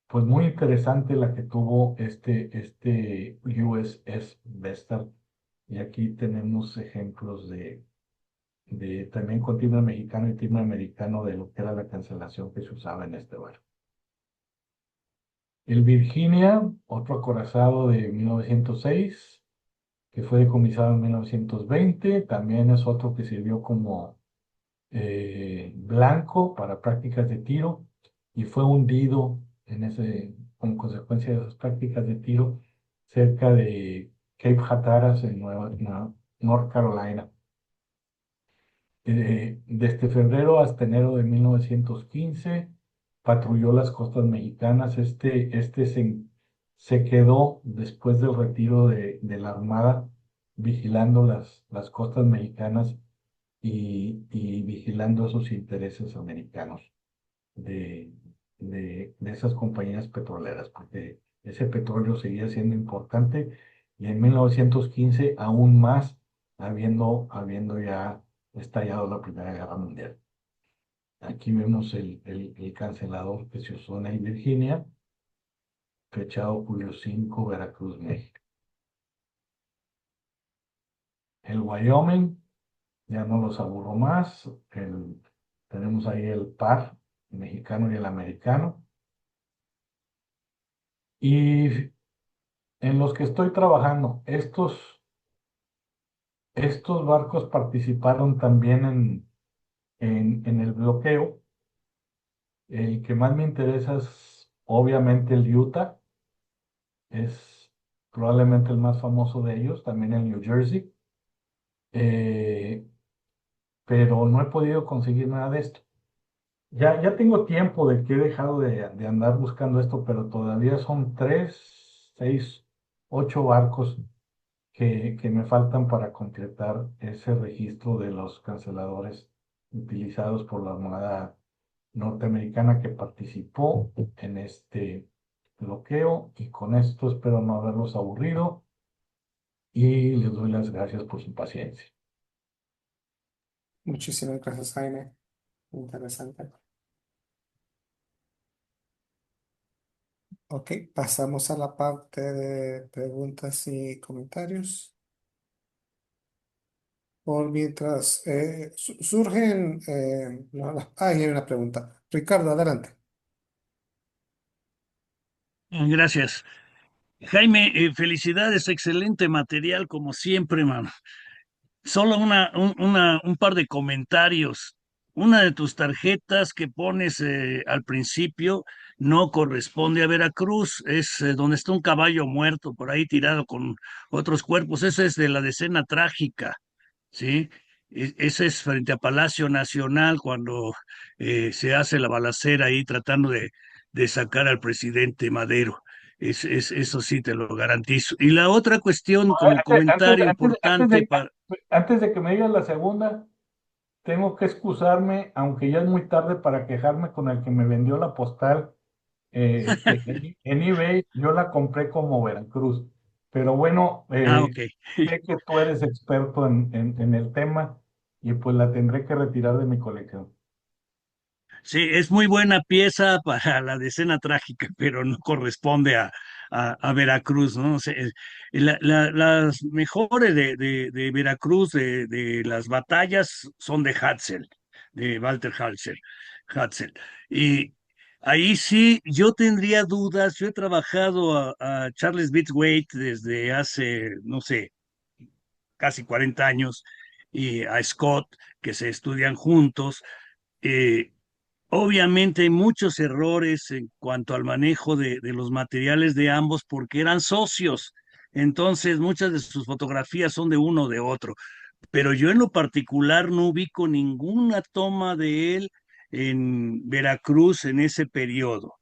Speaker 1: pues muy interesante la que tuvo este USS Vestal. Y aquí tenemos ejemplos también con timbre mexicano y timbre americano de lo que era la cancelación que se usaba en este barco. El Virginia, otro acorazado de 1906, que fue decomisado en 1920, también es otro que sirvió como blanco para prácticas de tiro y fue hundido como consecuencia de esas prácticas de tiro cerca de Cape Hatteras en North Carolina. Desde febrero hasta enero de 1915 patrulló las costas mexicanas. Se quedó después del retiro de la Armada vigilando las costas mexicanas y vigilando esos intereses americanos de, de esas compañías petroleras, porque ese petróleo seguía siendo importante y en 1915 aún más, habiendo ya estallado la Primera Guerra Mundial. Aquí vemos el cancelador que se usó en Virginia, fechado Julio 5, Veracruz, México. El Wyoming, ya no los aburro más. Tenemos ahí el par, el mexicano y el americano. Y en los que estoy trabajando, estos barcos participaron también en el bloqueo. El que más me interesa es obviamente el Utah, es probablemente el más famoso de ellos, también el New Jersey. Eh, pero no he podido conseguir nada de esto. Ya tengo tiempo de que he dejado de andar buscando esto, pero todavía son 3, 6, 8 barcos que me faltan para completar ese registro de los canceladores utilizados por la Armada norteamericana que participó en este bloqueo. Y con esto espero no haberlos aburrido y les doy las gracias por su paciencia.
Speaker 2: Muchísimas gracias, Jaime. Interesante. Ok, pasamos a la parte de preguntas y comentarios. Por mientras surgen, ahí hay una pregunta. Ricardo, adelante.
Speaker 3: Gracias. Jaime, felicidades, excelente material como siempre, mano. Solo un par de comentarios. Una de tus tarjetas que pones al principio no corresponde a Veracruz, es donde está un caballo muerto por ahí tirado con otros cuerpos. Esa es de la decena trágica, ¿sí? Ese es frente a Palacio Nacional cuando se hace la balacera ahí tratando de sacar al presidente Madero. Eso sí te lo garantizo. Y la otra cuestión como comentario importante para...
Speaker 1: Antes de que me digas la segunda, tengo que excusarme, aunque ya es muy tarde para quejarme con el que me vendió la postal, que en eBay yo la compré como Veracruz. Pero bueno,
Speaker 3: Ah, ok.
Speaker 1: sé que tú eres experto en el tema y pues la tendré que retirar de mi colección.
Speaker 3: Sí, es muy buena pieza para la decena trágica, pero no corresponde a Veracruz, ¿no? O sea, las mejores de Veracruz, de las batallas, son de Hatzel, de Walter Hatzel. Y ahí sí, yo tendría dudas. Yo he trabajado a Charles Waite desde hace, no sé, casi 40 años, y a Scott, que se estudian juntos. eh, Obviamente hay muchos errores en cuanto al manejo de los materiales de ambos porque eran socios. Entonces muchas de sus fotografías son de uno o de otro. Pero yo en lo particular no ubico ninguna toma de él en Veracruz en ese periodo.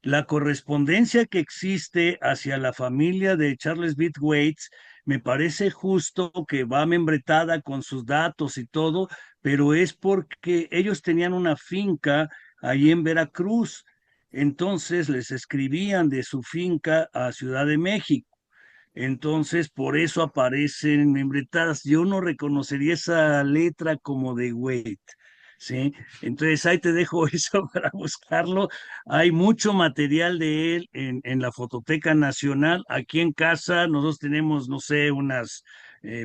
Speaker 3: La correspondencia que existe hacia la familia de Charles Waits me parece justo que va membretada con sus datos y todo, pero es porque ellos tenían una finca ahí en Veracruz. Entonces les escribían de su finca a Ciudad de México. Entonces, por eso aparecen membretadas. Yo no reconocería esa letra como de Wade, ¿sí? Entonces, ahí te dejo eso para buscarlo. Hay mucho material de él en la Fototeca Nacional. Aquí en casa nosotros tenemos, no sé, unas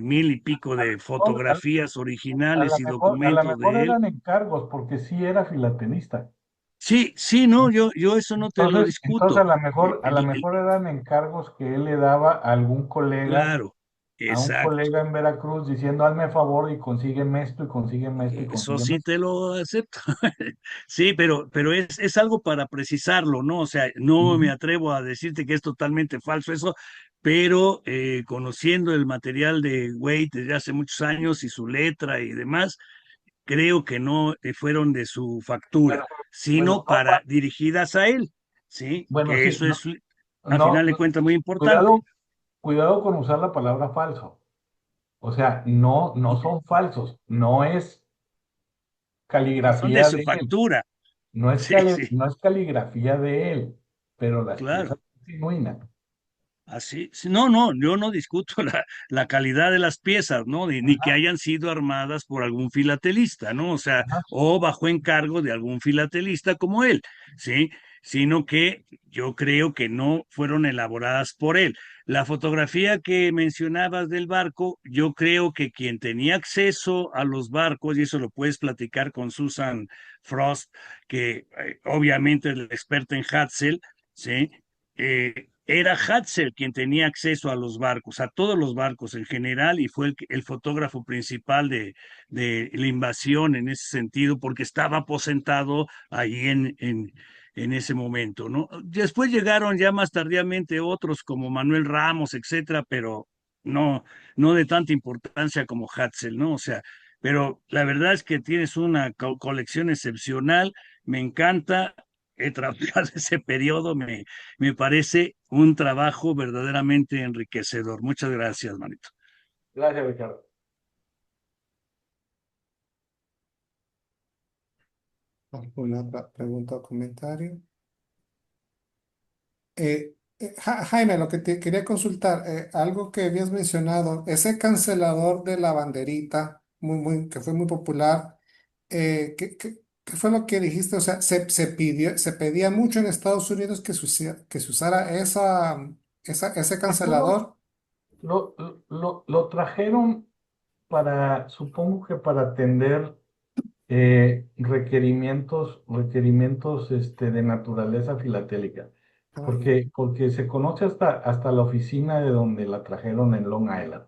Speaker 3: mil y pico de
Speaker 1: No,
Speaker 3: fotografías originales y
Speaker 1: a lo
Speaker 3: documentos
Speaker 1: mejor
Speaker 3: de él.
Speaker 1: eran encargos, porque sí era filatelista.
Speaker 3: Sí, sí, no, yo eso no te lo
Speaker 1: Entonces
Speaker 3: discuto.
Speaker 1: a lo mejor eran encargos que él le daba a algún colega,
Speaker 3: Claro,
Speaker 1: a un
Speaker 3: exacto.
Speaker 1: colega en Veracruz diciendo, hazme favor y consígueme esto y consígueme esto y
Speaker 3: Eso
Speaker 1: consígueme
Speaker 3: sí
Speaker 1: esto.
Speaker 3: te lo acepto. Sí, pero es algo para precisarlo, ¿no? O sea, no me
Speaker 1: Ujú.
Speaker 3: atrevo a decirte que es totalmente falso eso, pero conociendo el material de Wade desde hace muchos años y su letra y demás, creo que no fueron de su factura,
Speaker 1: Bueno,
Speaker 3: sino
Speaker 1: no,
Speaker 3: para dirigidas a él, ¿sí?
Speaker 1: bueno,
Speaker 3: Que
Speaker 1: sí,
Speaker 3: eso es, a
Speaker 1: no,
Speaker 3: final de cuentas, muy importante.
Speaker 1: cuidado, cuidado con usar la palabra falso. O sea, no son falsos, no es
Speaker 3: Son de
Speaker 1: caligrafía
Speaker 3: su
Speaker 1: de él,
Speaker 3: factura. Sí, sí,
Speaker 1: no es caligrafía de él, pero las
Speaker 3: claro.
Speaker 1: piezas son genuinas.
Speaker 3: Así, sí, no, no, yo no discuto la calidad de las piezas, ¿no? Ni que
Speaker 1: Ajá,
Speaker 3: hayan sido armadas por algún filatelista, ¿no? O sea,
Speaker 1: ajá.
Speaker 3: o bajo encargo de algún filatelista como él, ¿sí? Sino que yo creo que no fueron elaboradas por él. La fotografía que mencionabas del barco, yo creo que quien tenía acceso a los barcos, y eso lo puedes platicar con Susan Frost, que obviamente es la experta en Hatzel, ¿sí? Era Hatzel quien tenía acceso a los barcos, a todos los barcos en general, y fue el fotógrafo principal de la invasión en ese sentido, porque estaba aposentado ahí en ese momento, ¿no? Después llegaron ya más tardíamente otros como Manuel Ramos, etcétera, pero no, no de tanta importancia como Hatzel, ¿no? O sea, pero la verdad es que tienes una colección excepcional, me encanta. He trabajado ese periodo, me parece un trabajo verdaderamente enriquecedor. Muchas gracias, manito.
Speaker 1: Gracias, Ricardo.
Speaker 2: ¿Alguna otra pregunta o comentario? Jaime, lo que te quería consultar, algo que habías mencionado, ese cancelador de la banderita, que fue muy popular, ¿qué fue lo que dijiste? O sea, se pedía mucho en Estados Unidos que se usara ese
Speaker 1: Eso
Speaker 2: cancelador.
Speaker 1: lo trajeron para, supongo que para atender requerimientos de naturaleza filatélica,
Speaker 2: Ah, ya.
Speaker 1: porque se conoce hasta la oficina de donde la trajeron en Long Island.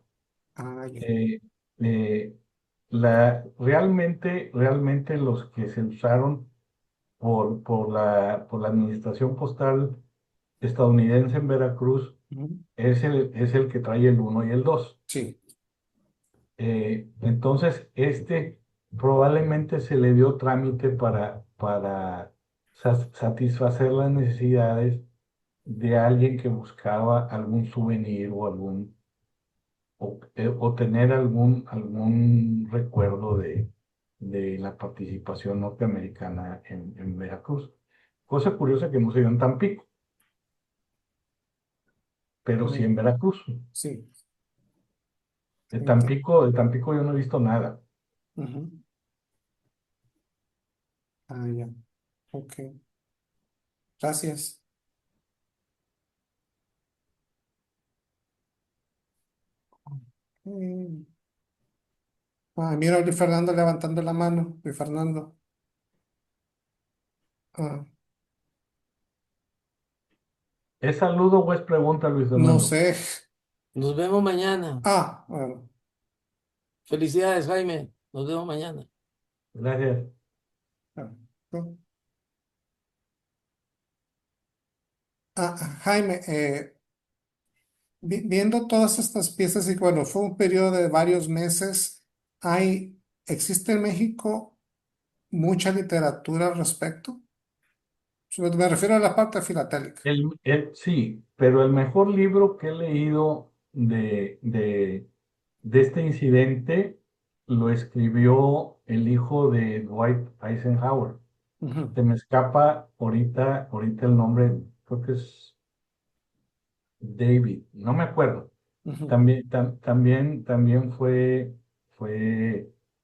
Speaker 2: Ah, ya.
Speaker 1: Eh, eh, realmente los que se usaron por la administración postal estadounidense en Veracruz
Speaker 2: Ujú.
Speaker 1: es el que trae el uno y el 2.
Speaker 2: Sí.
Speaker 1: Entonces, probablemente se le dio trámite para satisfacer las necesidades de alguien que buscaba algún souvenir o tener algún recuerdo de la participación norteamericana en Veracruz. Cosa curiosa que no se dio en Tampico, pero sí en
Speaker 2: Mm,
Speaker 1: Veracruz.
Speaker 2: sí.
Speaker 1: De Tampico yo no he visto nada.
Speaker 2: Ujú. Ah, ya. Ok. Gracias. Mm. Ah, mira, Luis Fernando levantando la mano. Luis Fernando. Ah,
Speaker 1: ¿Es saludo o es pregunta, Luis
Speaker 2: no
Speaker 1: Fernando?
Speaker 2: sé.
Speaker 4: Nos vemos mañana.
Speaker 2: Ah, bueno.
Speaker 4: Felicidades, Jaime. Nos vemos mañana.
Speaker 1: Gracias.
Speaker 2: Ah, no. Jaime, viendo todas estas piezas y bueno, fue un periodo de varios meses. ¿Existe en México mucha literatura al respecto? Me refiero a la parte filatélica.
Speaker 1: Sí, pero el mejor libro que he leído de este incidente lo escribió el hijo de Dwight Eisenhower.
Speaker 2: Ujú,
Speaker 1: Se me escapa ahorita el nombre, creo que es David, no me acuerdo.
Speaker 2: ujú.
Speaker 1: También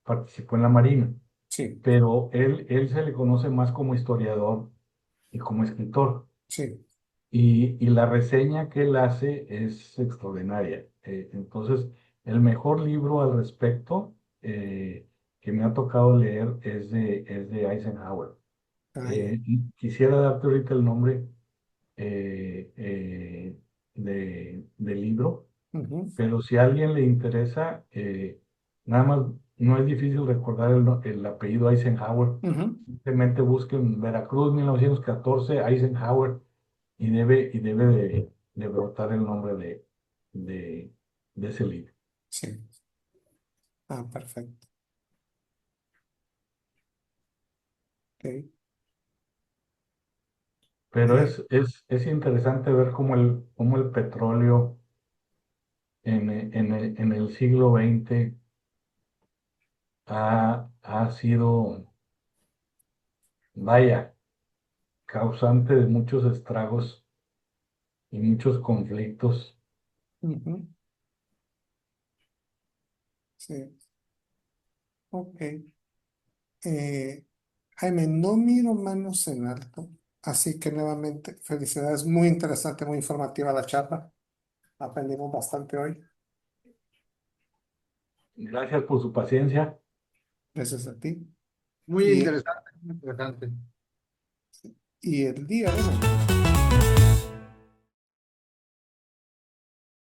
Speaker 1: participó en la Marina,
Speaker 2: Sí,
Speaker 1: pero él se le conoce más como historiador y como escritor.
Speaker 2: sí.
Speaker 1: Y la reseña que él hace es extraordinaria. Entonces, el mejor libro al respecto que me ha tocado leer es de Eisenhower. Quisiera darte ahorita el nombre del libro,
Speaker 2: Ujú,
Speaker 1: pero si a alguien le interesa, nada más no es difícil recordar el apellido Eisenhower.
Speaker 2: ujú.
Speaker 1: Simplemente busquen Veracruz 1914 Eisenhower y debe de brotar el nombre de, de ese libro.
Speaker 2: Sí. Perfecto. Ok.
Speaker 1: Pero
Speaker 2: Eh,
Speaker 1: es interesante ver cómo el petróleo en el siglo XX ha sido, vaya, causante de muchos estragos y muchos conflictos.
Speaker 2: ujú, sí. Ok. Eh, Jaime, no miro manos en alto, así que nuevamente felicidades, muy interesante, muy informativa la charla. Aprendimos bastante hoy.
Speaker 1: Gracias por su paciencia.
Speaker 2: Gracias a ti.
Speaker 5: Muy
Speaker 2: Y,
Speaker 5: interesante, muy interesante.
Speaker 2: y el día de mañana.